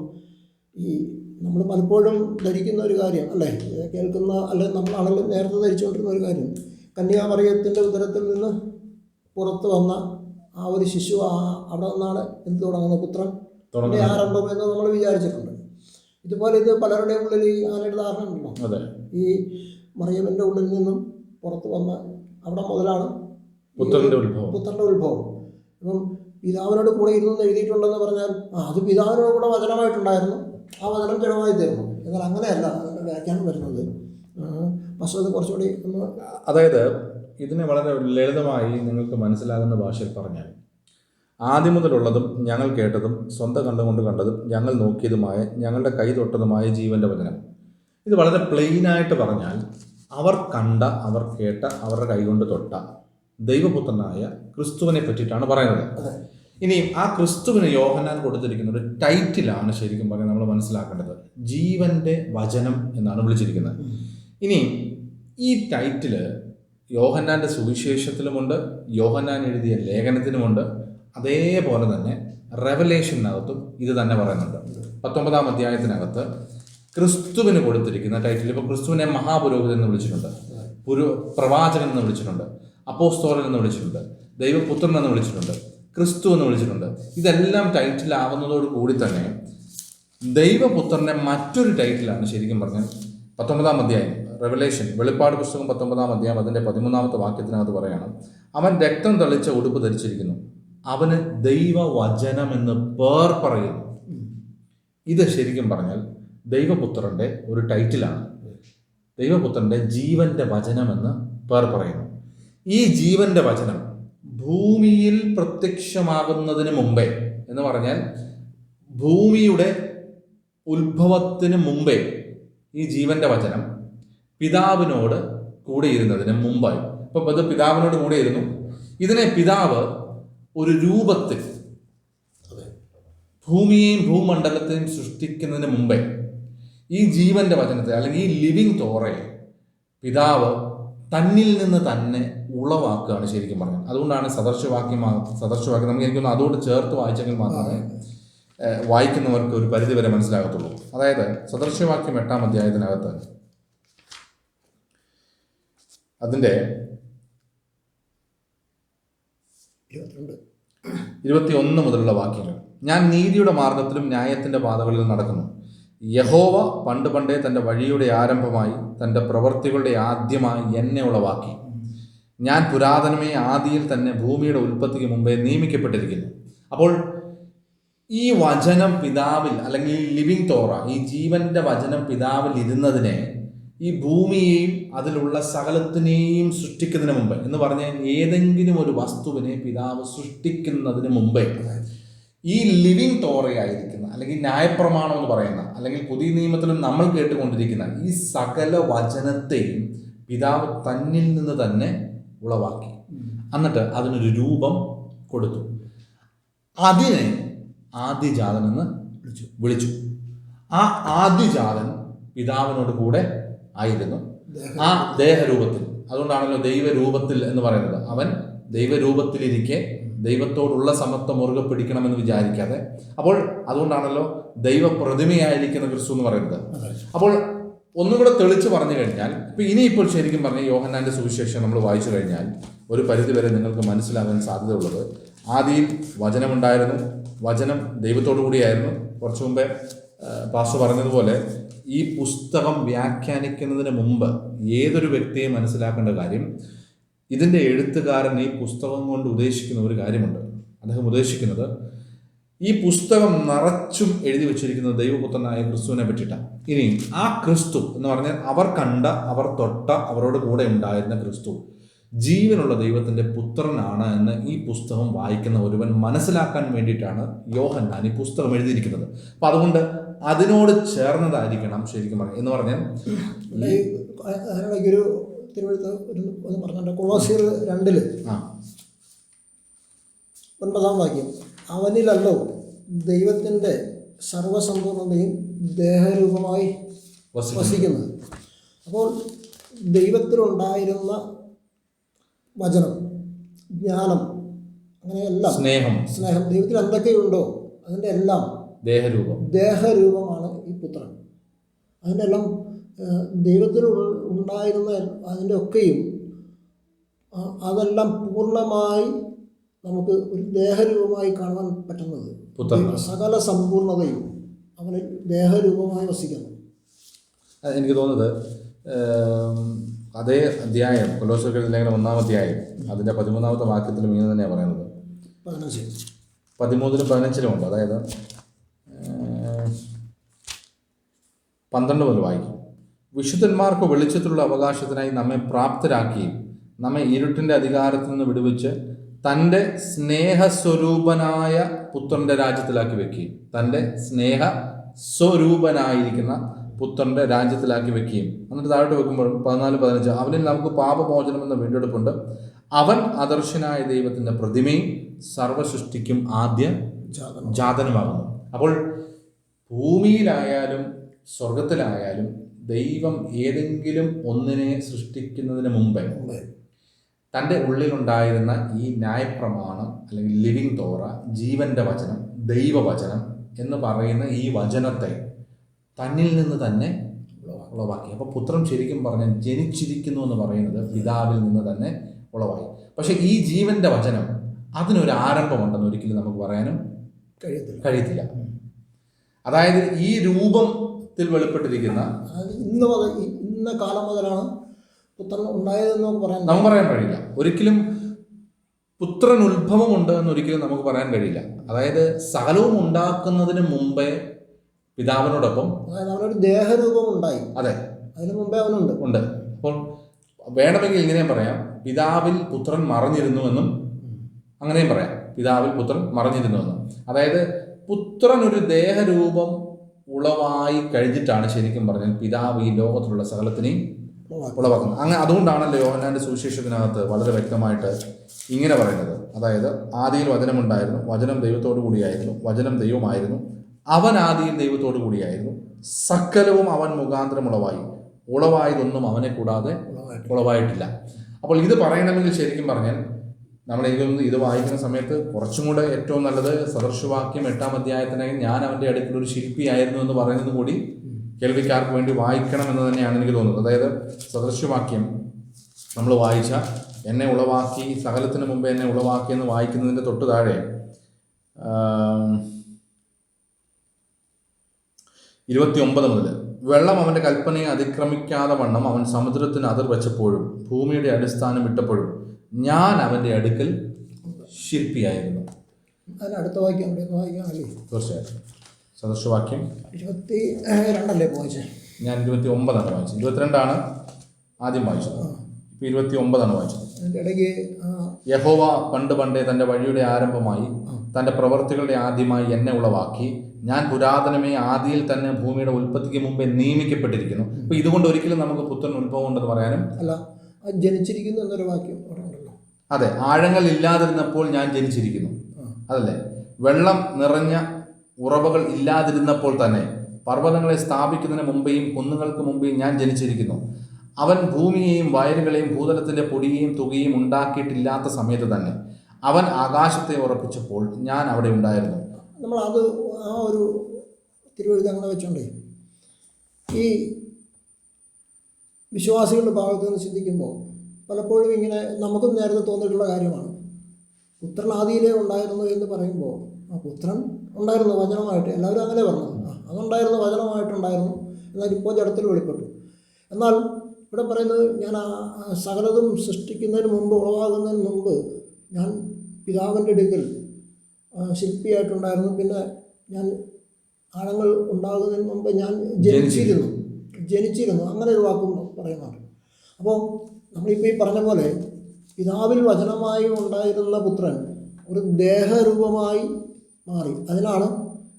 ഈ നമ്മൾ പലപ്പോഴും ധരിക്കുന്ന ഒരു കാര്യം അല്ലേ, കേൾക്കുന്ന അല്ലെ നമ്മളാണെങ്കിലും നേരത്തെ ധരിച്ചുകൊണ്ടിരുന്ന ഒരു കാര്യം, കന്യാമറിയത്തിൻ്റെ ഉദരത്തിൽ നിന്ന് പുറത്ത് വന്ന ആ ഒരു ശിശു, അവിടെ നിന്നാണ് എന്ത് തുടങ്ങുന്നത്, പുത്രൻ്റെ ആരംഭം എന്ന് നമ്മൾ വിചാരിച്ചിട്ടുണ്ട്. ഇതുപോലെ ഇത് പലരുടെയും ഉള്ളിൽ ഈ ആനയുടെ ധാരണ ഉണ്ടല്ലോ, ഈ മറിയമിൻ്റെ ഉള്ളിൽ നിന്നും പുറത്ത് വന്ന അവിടെ മുതലാണ് പുത്രന്റെ ഉത്ഭവം. പുത്രന്റെ ഉത്ഭവം. ഇപ്പം പിതാവിനോട് കൂടെ ഇരുന്നു എഴുതിയിട്ടുണ്ടെന്ന് പറഞ്ഞാൽ അത് പിതാവിനോട് കൂടെ വചനമായിട്ടുണ്ടായിരുന്നു, ആ വചനം ജഡമായി തീർന്നു. എന്നാൽ അങ്ങനെയല്ല അതിൻ്റെ വ്യാഖ്യാനം വരുന്നത്. പക്ഷേ അത് കുറച്ചുകൂടി ഒന്ന്, അതായത് ഇതിനെ വളരെ ലളിതമായി നിങ്ങൾക്ക് മനസ്സിലാകുന്ന ഭാഷയിൽ പറഞ്ഞാൽ, ആദ്യം മുതലുള്ളതും ഞങ്ങൾ കേട്ടതും സ്വന്തം കണ്ടുകൊണ്ട് കണ്ടതും ഞങ്ങൾ നോക്കിയതുമായ ഞങ്ങളുടെ കൈ തൊട്ടതുമായ ജീവന്റെ വചനം. ഇത് വളരെ പ്ലെയിനായിട്ട് പറഞ്ഞാൽ അവർ കണ്ട, അവർ കേട്ട, അവരുടെ കൈകൊണ്ട് തൊട്ട ദൈവപുത്രനായ ക്രിസ്തുവിനെ പറ്റിയിട്ടാണ് പറയുന്നത്. ഇനി ആ ക്രിസ്തുവിന് യോഹന്നാൻ കൊടുത്തിരിക്കുന്ന ഒരു ടൈറ്റിലാണ് ശരിക്കും പറഞ്ഞാൽ നമ്മൾ മനസ്സിലാക്കേണ്ടത്. ജീവന്റെ വചനം എന്നാണ് വിളിച്ചിരിക്കുന്നത്. ഇനി ഈ ടൈറ്റില് യോഹന്നാന്റെ സുവിശേഷത്തിലുമുണ്ട്, യോഹന്നാൻ എഴുതിയ ലേഖനത്തിനുമുണ്ട്, അതേപോലെ തന്നെ റെവലേഷനകത്തും ഇത് തന്നെ പറയുന്നുണ്ട്. 19-ാം അധ്യായത്തിനകത്ത് ക്രിസ്തുവിന് കൊടുത്തിരിക്കുന്ന ടൈറ്റിൽ, ഇപ്പോൾ ക്രിസ്തുവിനെ മഹാപുരോഹിതൻ എന്ന് വിളിച്ചിട്ടുണ്ട്, പ്രവാചകൻ എന്ന് വിളിച്ചിട്ടുണ്ട്, അപ്പോസ്തലൻ എന്ന് വിളിച്ചിട്ടുണ്ട്, ദൈവപുത്രൻ എന്ന് വിളിച്ചിട്ടുണ്ട്, ക്രിസ്തു എന്ന് വിളിച്ചിട്ടുണ്ട്. ഇതെല്ലാം ടൈറ്റിലാവുന്നതോട് കൂടി തന്നെ ദൈവപുത്രന്റെ മറ്റൊരു ടൈറ്റിലാണ് ശരിക്കും പറഞ്ഞാൽ 19-ാം അധ്യായം റെവലേഷൻ, വെളിപ്പാട് പുസ്തകം 19-ാം അധ്യായം അതിൻ്റെ 13-ാമത്തെ വാക്യത്തിനകത്ത് പറയാണ്, അവൻ രക്തം തളിച്ച ഉടുപ്പ് ധരിച്ചിരിക്കുന്നു, അവന് ദൈവവചനമെന്ന് പേർ പറയുന്നു. ഇത് ശരിക്കും പറഞ്ഞാൽ ദൈവപുത്രന്റെ ഒരു ടൈറ്റിലാണ്. ദൈവപുത്രന്റെ ജീവന്റെ വചനമെന്ന് പേർ പറയുന്നു. ഈ ജീവന്റെ വചനം ഭൂമിയിൽ പ്രത്യക്ഷമാകുന്നതിന് മുമ്പേ, എന്ന് പറഞ്ഞാൽ ഭൂമിയുടെ ഉത്ഭവത്തിന് മുമ്പേ ഈ ജീവന്റെ വചനം പിതാവിനോട് കൂടെ ഇരുന്നതിന് മുമ്പായി. ഇപ്പം അത് പിതാവിനോട് കൂടെ ഇരുന്നു. ഇതിനെ പിതാവ് ഒരു രൂപത്തിൽ ഭൂമിയെയും ഭൂമണ്ഡലത്തെയും സൃഷ്ടിക്കുന്നതിന് മുമ്പേ ഈ ജീവന്റെ വചനത്തെ അല്ലെങ്കിൽ ഈ ലിവിങ് തോറയെ പിതാവ് തന്നിൽ നിന്ന് തന്നെ ഉളവാക്കുകയാണ് ശരിക്കും പറഞ്ഞത്. അതുകൊണ്ടാണ് സദർശവാക്യം നമുക്ക് എനിക്കൊന്ന് അതോട് ചേർത്ത് വായിച്ചെങ്കിൽ മാത്രമേ വായിക്കുന്നവർക്ക് ഒരു പരിധി വരെ മനസ്സിലാകത്തുള്ളൂ. അതായത് സദർശവാക്യം 8-ാം അധ്യായത്തിനകത്ത് അതിൻ്റെ 21 മുതലുള്ള വാക്യങ്ങൾ, ഞാൻ നീതിയുടെ മാർഗത്തിലും ന്യായത്തിന്റെ പാതകളിലും നടക്കുന്നു. യഹോവ പണ്ട് പണ്ടേ തൻ്റെ വഴിയുടെ ആരംഭമായി തൻ്റെ പ്രവൃത്തികളുടെ ആദ്യമായി എന്നെ ഉളവാക്കി. ഞാൻ പുരാതനമേ ആദിയിൽ തന്നെ ഭൂമിയുടെ ഉൽപ്പത്തിക്ക് മുമ്പേ നിയമിക്കപ്പെട്ടിരിക്കുന്നു. അപ്പോൾ ഈ വചനം പിതാവിൽ, അല്ലെങ്കിൽ ലിവിങ് തോറ, ഈ ജീവന്റെ വചനം പിതാവിൽ ഇരുന്നതിനെ ഈ ഭൂമിയെയും അതിലുള്ള സകലത്തിനെയും സൃഷ്ടിക്കുന്നതിന് മുമ്പേ, എന്ന് പറഞ്ഞാൽ ഏതെങ്കിലും ഒരു വസ്തുവിനെ പിതാവ് സൃഷ്ടിക്കുന്നതിന് മുമ്പേ ഈ ലിവിങ് തോറയായിരിക്കുന്ന, അല്ലെങ്കിൽ ന്യായപ്രമാണം എന്ന് പറയുന്ന, അല്ലെങ്കിൽ പുതിയ നിയമത്തിലും നമ്മൾ കേട്ടുകൊണ്ടിരിക്കുന്ന ഈ സകല വചനത്തെയും പിതാവ് തന്നിൽ നിന്ന് തന്നെ ഉളവാക്കി. എന്നിട്ട് അതിനൊരു രൂപം കൊടുത്തു. അതിനെ ആദ്യജാതൻ എന്ന് വിളിച്ചു. ആ ആദ്യജാതൻ പിതാവിനോട് കൂടെ ആയിരുന്നു, ആ ദേഹരൂപത്തിൽ. അതുകൊണ്ടാണല്ലോ ദൈവരൂപത്തിൽ എന്ന് പറയുന്നത്. അവൻ ദൈവരൂപത്തിലിരിക്കെ ദൈവത്തോടുള്ള സമത്വം മുറുകെ പിടിക്കണമെന്ന് വിചാരിക്കാതെ. അപ്പോൾ അതുകൊണ്ടാണല്ലോ ദൈവപ്രതിമയായിരിക്കുന്ന ക്രിസ്തു എന്ന് പറയുന്നത്. അപ്പോൾ ഒന്നുകൂടെ തെളിച്ച് പറഞ്ഞു കഴിഞ്ഞാൽ, ഇനിയിപ്പോൾ ശരിക്കും പറഞ്ഞ യോഹന്നാന്റെ സുവിശേഷം നമ്മൾ വായിച്ചു കഴിഞ്ഞാൽ ഒരു പരിധി വരെ നിങ്ങൾക്ക് മനസ്സിലാകാൻ സാധ്യതയുള്ളത്, ആദിയിൽ വചനമുണ്ടായിരുന്നു, വചനം ദൈവത്തോടു കൂടിയായിരുന്നു. കുറച്ചു മുമ്പേ പാസ്റ്റർ പറഞ്ഞതുപോലെ ഈ പുസ്തകം വ്യാഖ്യാനിക്കുന്നതിന് മുമ്പ് ഏതൊരു വ്യക്തിയെ മനസ്സിലാക്കേണ്ട കാര്യം, ഇതിൻ്റെ എഴുത്തുകാരൻ ഈ പുസ്തകം കൊണ്ട് ഉദ്ദേശിക്കുന്ന ഒരു കാര്യമുണ്ട്. അദ്ദേഹം ഉദ്ദേശിക്കുന്നത് ഈ പുസ്തകം നിറച്ചും എഴുതി വെച്ചിരിക്കുന്നത് ദൈവപുത്രനായ ക്രിസ്തുവിനെ പറ്റിയിട്ടാണ്. ഇനി ആ ക്രിസ്തു എന്ന് പറഞ്ഞാൽ അവർ കണ്ട, അവർ തൊട്ട, അവരോട് കൂടെ ഉണ്ടായിരുന്ന ക്രിസ്തു ജീവനുള്ള ദൈവത്തിൻ്റെ പുത്രനാണ് എന്ന് ഈ പുസ്തകം വായിക്കുന്ന ഒരുവൻ മനസ്സിലാക്കാൻ വേണ്ടിയിട്ടാണ് യോഹന്നാൻ ഈ പുസ്തകം എഴുതിയിരിക്കുന്നത്. അപ്പം അതുകൊണ്ട് അതിനോട് ചേർന്നതായിരിക്കണം ശരിക്കും എന്ന് പറഞ്ഞാൽ ഒരു തിരുവഴുത്ത് ഒന്ന് പറഞ്ഞിട്ടുണ്ട്. കൊളോസ്യർ 2 9-ാം വാക്യം, അവനിലല്ലോ ദൈവത്തിൻ്റെ സർവസമ്പൂർണതയും ദേഹരൂപമായി വസിക്കുന്നത്. അപ്പോൾ ദൈവത്തിലുണ്ടായിരുന്ന വചനം, ജ്ഞാനം, അങ്ങനെയെല്ലാം, സ്നേഹം, ദൈവത്തിൽ എന്തൊക്കെയുണ്ടോ അതിൻ്റെ എല്ലാം ദേഹരൂപമാണ് ഈ പുത്രൻ. അതിൻ്റെ എല്ലാം ദൈവത്തിൽ ഉണ്ടായിരുന്ന അതിൻ്റെ ഒക്കെയും അതെല്ലാം പൂർണ്ണമായി നമുക്ക് ഒരു ദേഹരൂപമായി കാണാൻ പറ്റുന്നത് സകല സമ്പൂർണതയും അവന് ദേഹരൂപമായി വസിക്കുന്നു. എനിക്ക് തോന്നുന്നത് അതേ അധ്യായം കൊലോസ്യർക്കെഴുതിയ ലേഖനം 1-ാം അധ്യായം അതിൻ്റെ 13-ാമത്തെ വാക്യത്തിലും ഇങ്ങനെ തന്നെയാണ് പറയുന്നത്. 13-ലും 15-ലും ഉണ്ട്. അതായത് 12 മുതൽ വായിക്കും. വിശുദ്ധന്മാർക്ക് വെളിച്ചത്തിലുള്ള അവകാശത്തിനായി നമ്മെ പ്രാപ്തരാക്കുകയും നമ്മെ ഇരുട്ടിൻ്റെ അധികാരത്തിൽ നിന്ന് വിടുവിച്ച് തൻ്റെ സ്നേഹസ്വരൂപനായ പുത്രൻ്റെ രാജ്യത്തിലാക്കി വെക്കുകയും തൻ്റെ സ്നേഹസ്വരൂപനായിരിക്കുന്ന പുത്രൻ്റെ രാജ്യത്തിലാക്കി വെക്കുകയും എന്നിട്ട് താഴോട്ട് വെക്കുമ്പോൾ 14-15 അവനിൽ നമുക്ക് പാപമോചനം എന്ന വീണ്ടെടുപ്പുണ്ട്. അവൻ അദർശനായ ദൈവത്തിൻ്റെ പ്രതിമയും സർവസൃഷ്ടിക്കും ആദ്യ ജാതനുമാകുന്നു. അപ്പോൾ ഭൂമിയിലായാലും സ്വർഗത്തിലായാലും ദൈവം ഏതെങ്കിലും ഒന്നിനെ സൃഷ്ടിക്കുന്നതിന് മുമ്പേ തൻ്റെ ഉള്ളിലുണ്ടായിരുന്ന ഈ ന്യായപ്രമാണം അല്ലെങ്കിൽ ലിവിങ് തോറ, ജീവൻ്റെ വചനം, ദൈവവചനം എന്ന് പറയുന്ന ഈ വചനത്തെ തന്നിൽ നിന്ന് തന്നെ ഉളവാക്കി. അപ്പോൾ പുത്രൻ ശരിക്കും പറഞ്ഞാൽ ജനിച്ചിരിക്കുന്നു എന്ന് പറയുന്നത് പിതാവിൽ നിന്ന് തന്നെ ഉളവായി. പക്ഷെ ഈ ജീവൻ്റെ വചനം അതിനൊരു ആരംഭമുണ്ടെന്ന് ഒരിക്കലും നമുക്ക് പറയാനും കഴിയത്തില്ല. അതായത് ഈ രൂപത്തിൽ വെളിപ്പെട്ടിരിക്കുന്ന ഇന്ന കാലം മുതലാണ് പുത്രൻ ഉണ്ടായതെന്ന് നമുക്ക് പറയാൻ കഴിയില്ല. ഒരിക്കലും പുത്രൻ ഉത്ഭവമുണ്ട് എന്നൊരിക്കലും നമുക്ക് പറയാൻ കഴിയില്ല. അതായത് സകലവും ഉണ്ടാക്കുന്നതിന് മുമ്പേ പിതാവിനോടൊപ്പം അവനൊരു ദേഹരൂപം ഉണ്ടായി. അതെ, അതിന് മുമ്പേ അവനുണ്ട്. അപ്പോൾ വേണമെങ്കിൽ ഇങ്ങനെയും പറയാം, പിതാവിൽ പുത്രൻ മറഞ്ഞിരുന്നുവെന്നും അങ്ങനെയും പറയാം, പിതാവിൽ പുത്രൻ മറഞ്ഞിരുന്നുവെന്നും. അതായത് പുത്രൻ ഒരു ദേഹരൂപം ഉളവായി കഴിഞ്ഞിട്ടാണ് ശരിക്കും പറഞ്ഞാൽ പിതാവ് ഈ ലോകത്തിലുള്ള സകലത്തിനെയും ഉളവാക്കുന്നത്. അങ്ങനെ അതുകൊണ്ടാണല്ലോ യോഹന്നാന്റെ സുവിശേഷത്തിനകത്ത് വളരെ വ്യക്തമായിട്ട് ഇങ്ങനെ പറയുന്നത്. അതായത് ആദിയിൽ വചനമുണ്ടായിരുന്നു, വചനം ദൈവത്തോടു കൂടിയായിരുന്നു, വചനം ദൈവമായിരുന്നു, അവൻ ആദിയിൽ ദൈവത്തോടു കൂടിയായിരുന്നു, സകലവും അവൻ മുഖാന്തരം ഉളവായതൊന്നും അവനെ കൂടാതെ ഉളവായിട്ടില്ല. അപ്പോൾ ഇത് പറയണമെങ്കിൽ ശരിക്കും പറഞ്ഞാൽ നമ്മളെനിക്കൊന്ന് ഇത് വായിക്കുന്ന സമയത്ത് കുറച്ചും കൂടെ ഏറ്റവും നല്ലത് സദൃശവാക്യം 8-ാം അധ്യായത്തിനായി ഞാൻ അവൻ്റെ അടുക്കൽ ഒരു ശില്പിയായിരുന്നു എന്ന് പറയുന്നത് കൂടി കേൾവിക്കാർക്ക് വേണ്ടി വായിക്കണം എന്ന് തന്നെയാണ് എനിക്ക് തോന്നുന്നത്. അതായത് സദൃശവാക്യം നമ്മൾ വായിച്ച എന്നെ ഉളവാക്കി, സകലത്തിന് മുമ്പ് എന്നെ ഉളവാക്കി എന്ന് വായിക്കുന്നതിൻ്റെ തൊട്ട് താഴെ 29 മുതൽ വെള്ളം അവൻ്റെ കൽപ്പനയെ അതിക്രമിക്കാതെ വണ്ണം അവൻ സമുദ്രത്തിന് അതിർ വെച്ചപ്പോഴും ഭൂമിയുടെ അടിസ്ഥാനം ഇട്ടപ്പോഴും ഞാൻ അവൻ്റെ അടുക്കൽ ശില്പിയായിരുന്നു. അതിനടുത്ത വാക്യം വായിക്കാമല്ലേ? തീർച്ചയായിട്ടും. സദൃശവാക്യം 22 വായിച്ചത്. ഞാൻ 29 വായിച്ചത്. 22 ആദ്യം വായിച്ചത്. ഇപ്പം 29 വായിച്ചത്. അതിൻ്റെ ഇടയ്ക്ക് യഹോവ പണ്ടേ തൻ്റെ വഴിയുടെ ആരംഭമായി തൻ്റെ പ്രവർത്തികളുടെ ആദ്യമായി എന്നെ ഉളവാക്കി. ഞാൻ പുരാതനമേ ആദിയിൽ തന്നെ ഭൂമിയുടെ ഉൽപ്പത്തിക്ക് മുമ്പേ നിയമിക്കപ്പെട്ടിരിക്കുന്നു. അപ്പോൾ ഇതുകൊണ്ട് ഒരിക്കലും നമുക്ക് പുത്രൻ ഉത്ഭവം ഉണ്ടെന്ന് പറയാനും അല്ല, ജനിച്ചിരിക്കുന്നു എന്നൊരു വാക്യം ഉണ്ടല്ലോ. അതെ, ആഴങ്ങൾ ഇല്ലാതിരുന്നപ്പോൾ ഞാൻ ജനിച്ചിരിക്കുന്നു, അതല്ലേ? വെള്ളം നിറഞ്ഞ ഉറവകൾ ഇല്ലാതിരുന്നപ്പോൾ തന്നെ പർവ്വതങ്ങളെ സ്ഥാപിക്കുന്നതിന് മുമ്പേയും കുന്നുകൾക്ക് മുമ്പേയും ഞാൻ ജനിച്ചിരിക്കുന്നു. അവൻ ഭൂമിയെയും വയലുകളെയും ഭൂതലത്തിൻ്റെ പൊടിയെയും തുകയും ഉണ്ടാക്കിയിട്ടില്ലാത്ത സമയത്ത് തന്നെ അവൻ ആകാശത്തെ ഉറപ്പിച്ചപ്പോൾ ഞാൻ അവിടെ ഉണ്ടായിരുന്നു. നമ്മളത് ആ ഒരു തിരുവഴുത്ത് അങ്ങനെ വെച്ചോണ്ടേ ഈ വിശ്വാസികളുടെ ഭാഗത്ത് നിന്ന് ചിന്തിക്കുമ്പോൾ പലപ്പോഴും ഇങ്ങനെ നമുക്കും നേരത്തെ തോന്നിയിട്ടുള്ള കാര്യമാണ്. പുത്രൻ ആദിയിലേ ഉണ്ടായിരുന്നു എന്ന് പറയുമ്പോൾ ആ പുത്രൻ ഉണ്ടായിരുന്നു വചനമായിട്ട്, എല്ലാവരും അങ്ങനെ പറഞ്ഞു, അതുണ്ടായിരുന്നു വചനമായിട്ടുണ്ടായിരുന്നു, എന്നാൽ ഇപ്പോൾ ജഡത്തിൽ വെളിപ്പെട്ടു. എന്നാൽ ഇവിടെ പറയുന്നത് ഞാൻ സകലതും സൃഷ്ടിക്കുന്നതിന് മുമ്പ്, ഉളവാകുന്നതിന് മുമ്പ് ഞാൻ പിതാവിൻ്റെ അടുക്കൽ ശില്പിയായിട്ടുണ്ടായിരുന്നു, പിന്നെ ഞാൻ ആഴങ്ങൾ ഉണ്ടാകുന്നതിന് മുമ്പ് ഞാൻ ജനിച്ചിരുന്നു അങ്ങനെ ഒരു വാക്കും പറയുന്നുണ്ട്. അപ്പോൾ നമ്മളിപ്പോൾ ഈ പറഞ്ഞ പോലെ പിതാവിൽ വചനമായി ഉണ്ടായിരുന്ന പുത്രൻ ഒരു ദേഹരൂപമായി മാറി. അതിനാണ്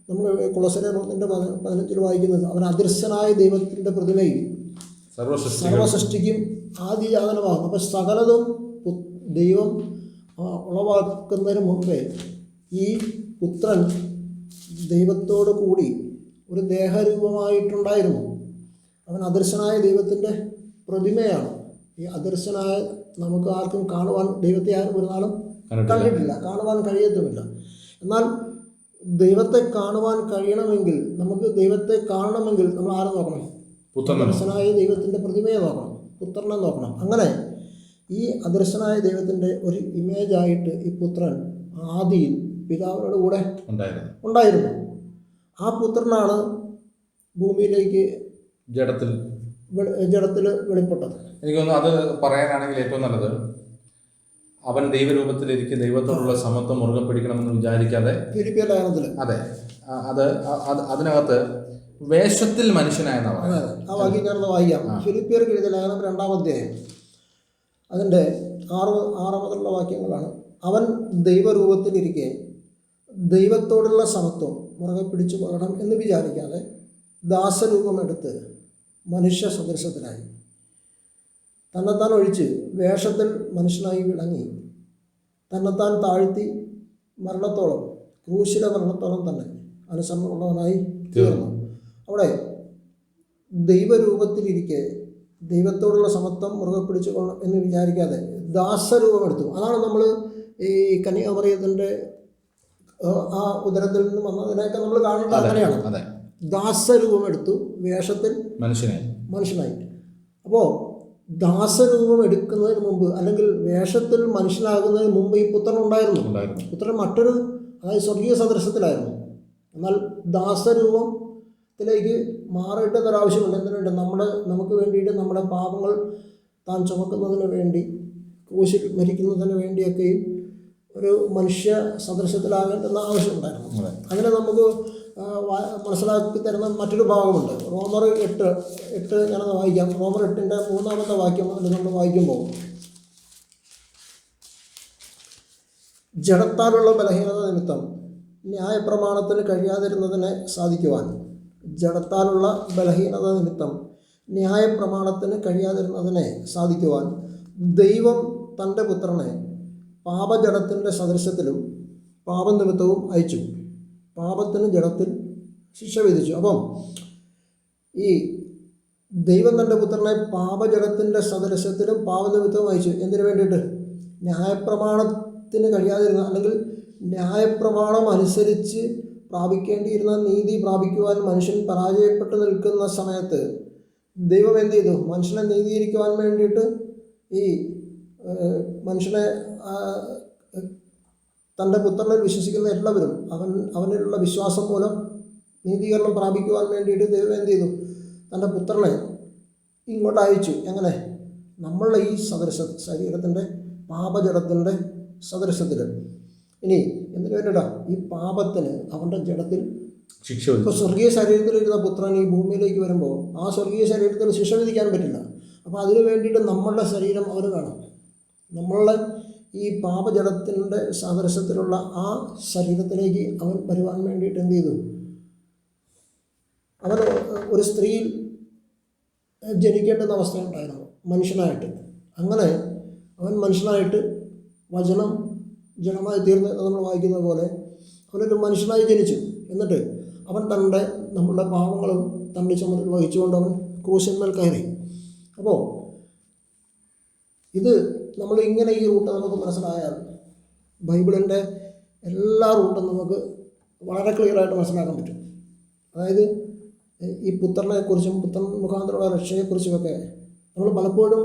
നമ്മൾ കൊളോസ്യർ 1:15 വായിക്കുന്നത്, അവൻ അദൃശ്യനായ ദൈവത്തിൻ്റെ പ്രതിമയും സർവസൃഷ്ടിക്കും ആദിജാതനമാകും. അപ്പോൾ സകലതും ദൈവം ഉളവാക്കുന്നതിന് മുമ്പേ ഈ പുത്രൻ ദൈവത്തോട് കൂടി ഒരു ദേഹരൂപമായിട്ടുണ്ടായിരുന്നു. അവൻ അദൃശ്യനായ ദൈവത്തിൻ്റെ പ്രതിമയാണ്. ഈ അദൃശ്യനായ നമുക്ക് ആർക്കും കാണുവാൻ, ദൈവത്തെ ആരും ഒരു നാളും കണ്ടിട്ടില്ല, കാണുവാൻ കഴിയത്തുമില്ല. എന്നാൽ ദൈവത്തെ കാണുവാൻ കഴിയണമെങ്കിൽ, നമുക്ക് ദൈവത്തെ കാണണമെങ്കിൽ നമ്മൾ ആരെ നോക്കണം? അദൃശ്യനായ ദൈവത്തിൻ്റെ പ്രതിമയെ നോക്കണം, പുത്രനെ നോക്കണം. അങ്ങനെ ഈ അദൃശ്യനായ ദൈവത്തിൻ്റെ ഒരു ഇമേജായിട്ട് ഈ പുത്രൻ ആദിയിൽ പിതാവിനോട് കൂടെ ഉണ്ടായിരുന്നു. ആ പുത്രനാണ് ഭൂമിയിലേക്ക് ജഡത്തിൽ ജഡത്തിൽ വെളിപ്പെട്ടത്. എനിക്ക് തോന്നുന്നു അത് പറയാനാണെങ്കിൽ ഏറ്റവും നല്ലത്, അവൻ ദൈവരൂപത്തിലിരിക്കും, ദൈവത്തോടുള്ള സമത്വം മുറുകെ പിടിക്കണമെന്ന് വിചാരിക്കാതെ, ഫിലിപ്പിയ ലേഖനത്തിൽ അതെ, അതിനകത്ത് വേഷത്തിൽ മനുഷ്യനായെന്നാണ് അതെ ആ വാക്യം ഞാനൊന്ന് വായിക്കാം. ഫിലിപ്പിയർക്ക് എഴുതിയ ലേഖനം 2-ാം അധ്യായം അതിൻ്റെ 6 മുതലുള്ള വാക്യങ്ങളാണ്. അവൻ ദൈവരൂപത്തിലിരിക്കെ ദൈവത്തോടുള്ള സമത്വം മുറുകെ പിടിച്ചു കൊള്ളണം എന്ന് വിചാരിക്കാതെ ദാസരൂപമെടുത്ത് മനുഷ്യ സദൃശത്തിലായി. തന്നെത്താൻ ഒഴിച്ച് വേഷത്തിൽ മനുഷ്യനായി വിളങ്ങി തന്നെത്താൻ താഴ്ത്തി മരണത്തോളം, ക്രൂശിലെ മരണത്തോളം തന്നെ അനുസരണമുള്ളവനായി തീർന്നു. അവിടെ ദൈവരൂപത്തിലിരിക്കെ ദൈവത്തോടുള്ള സമത്വം മുറുകെ പിടിച്ചു കൊള്ളണം എന്ന് വിചാരിക്കാതെ ദാസരൂപമെടുത്തു. അതാണ് നമ്മൾ ഈ കന്യാമറിയത്തിൻ്റെ ആ ഉദരത്തിൽ നിന്ന് വന്നതിനെയൊക്കെ നമ്മൾ കാണേണ്ടത് അങ്ങനെയാണ്. ദാസരൂപമെടുത്തു, വേഷത്തിൽ മനുഷ്യനായി. അപ്പോൾ ദാസരൂപം എടുക്കുന്നതിന് മുമ്പ്, അല്ലെങ്കിൽ വേഷത്തിൽ മനുഷ്യനാകുന്നതിന് മുമ്പ് ഈ പുത്രൻ ഉണ്ടായിരുന്നു. പുത്രൻ മറ്റൊരു, അതായത് സ്വർഗീയ സദൃശത്തിലായിരുന്നു. എന്നാൽ ദാസരൂപത്തിലേക്ക് മാറിയിട്ടൊരാവശ്യമുണ്ട്. എന്തിനുണ്ട്? നമുക്ക് വേണ്ടിയിട്ട് നമ്മുടെ പാപങ്ങൾ താൻ ചുമക്കുന്നതിന് വേണ്ടി, ക്രൂശിൽ മരിക്കുന്നതിന് വേണ്ടിയൊക്കെയും ഒരു മനുഷ്യ സദൃശത്തിലാകേണ്ടെന്ന ആവശ്യമുണ്ടായിരുന്നു. അങ്ങനെ നമുക്ക് മനസ്സിലാക്കി തരുന്ന മറ്റൊരു ഭാഗമുണ്ട്. റോമർ 8 ഞാനത് വായിക്കാം. റോമർ 8-ന്റെ 3-ാമത്തെ വാക്യം അതിൽ നമ്മൾ വായിക്കുമ്പോൾ, ജഡത്താലുള്ള ബലഹീനത നിമിത്തം ന്യായപ്രമാണത്തിന് കഴിയാതിരുന്നതിനെ സാധിക്കുവാൻ, ജഡത്താലുള്ള ബലഹീനത നിമിത്തം ന്യായപ്രമാണത്തിന് കഴിയാതിരുന്നതിനെ സാധിക്കുവാൻ ദൈവം തൻ്റെ പുത്രനെ പാപജഡത്തിൻ്റെ സദൃശത്തിലും പാപനിമിത്തവും അയച്ചു. പാപത്തിന് ജഡത്തിൽ ശിക്ഷ വിധിച്ചു. അപ്പം ഈ ദൈവം തൻ്റെ പുത്രനെ പാപജഡത്തിൻ്റെ സദൃശത്തിലും പാപനിമിത്തവും അയച്ചു. എന്തിനു വേണ്ടിയിട്ട്? ന്യായപ്രമാണത്തിന് കഴിയാതിരുന്ന, അല്ലെങ്കിൽ ന്യായപ്രമാണം അനുസരിച്ച് പ്രാപിക്കേണ്ടിയിരുന്ന നീതി പ്രാപിക്കുവാൻ മനുഷ്യൻ പരാജയപ്പെട്ട് നിൽക്കുന്ന സമയത്ത് ദൈവം എന്ത് ചെയ്തു? മനുഷ്യനെ നീതീകരിക്കുവാൻ വേണ്ടിയിട്ട് ഈ മനുഷ്യനെ തൻ്റെ പുത്രനിൽ വിശ്വസിക്കുന്ന എല്ലാവരും അവനിലുള്ള വിശ്വാസം മൂലം നീതീകരണം പ്രാപിക്കുവാൻ വേണ്ടിയിട്ട് ദൈവം എന്ത് ചെയ്തു? തൻ്റെ പുത്രനെ ഇങ്ങോട്ട് അയച്ചു. എങ്ങനെ? നമ്മളുടെ ഈ ശരീരത്തിൻ്റെ പാപജഡത്തിൻ്റെ സദൃശത്തിൽ. ഇനി എന്തിനു വേണ്ടിയിട്ടാണ്? ഈ പാപത്തിന് അവൻ്റെ ജഡത്തിൽ ശിക്ഷ. ഇപ്പോൾ സ്വർഗീയ ശരീരത്തിലിരുന്ന പുത്രൻ ഈ ഭൂമിയിലേക്ക് വരുമ്പോൾ ആ സ്വർഗീയ ശരീരത്തിൽ ശിക്ഷ വിധിക്കാൻ പറ്റില്ല. അപ്പോൾ അതിനു വേണ്ടിയിട്ട് നമ്മളുടെ ശരീരം അവന് വേണം. നമ്മളുടെ ഈ പാപജഡത്തിൻ്റെ സദൃശത്തിലുള്ള ആ ശരീരത്തിലേക്ക് അവൻ വരുവാൻ വേണ്ടിയിട്ട് എന്ത് ചെയ്തു? അവൻ ഒരു സ്ത്രീയിൽ ജനിക്കേണ്ടുന്ന അവസ്ഥയുണ്ടായിരുന്നു മനുഷ്യനായിട്ട്. അങ്ങനെ അവൻ മനുഷ്യനായിട്ട് വചനം ജഡമായി തീർന്ന് നമ്മൾ വായിക്കുന്ന പോലെ അവനൊരു മനുഷ്യനായി ജനിച്ചു. എന്നിട്ട് അവൻ നമ്മളുടെ പാവങ്ങളും തൻ്റെ ചുമലിൽ വഹിച്ചുകൊണ്ട് അവൻ ക്രൂശന്മേൽ കയറി. അപ്പോൾ ഇത് നമ്മൾ ഇങ്ങനെ ഈ റൂട്ട് നമുക്ക് മനസ്സിലായാൽ ബൈബിളിൻ്റെ എല്ലാ റൂട്ടും നമുക്ക് വളരെ ക്ലിയറായിട്ട് മനസ്സിലാക്കാൻ പറ്റും. അതായത് ഈ പുത്രനെക്കുറിച്ചും പുത്രൻ മുഖാന്തരമുള്ള രക്ഷയെക്കുറിച്ചുമൊക്കെ നമ്മൾ പലപ്പോഴും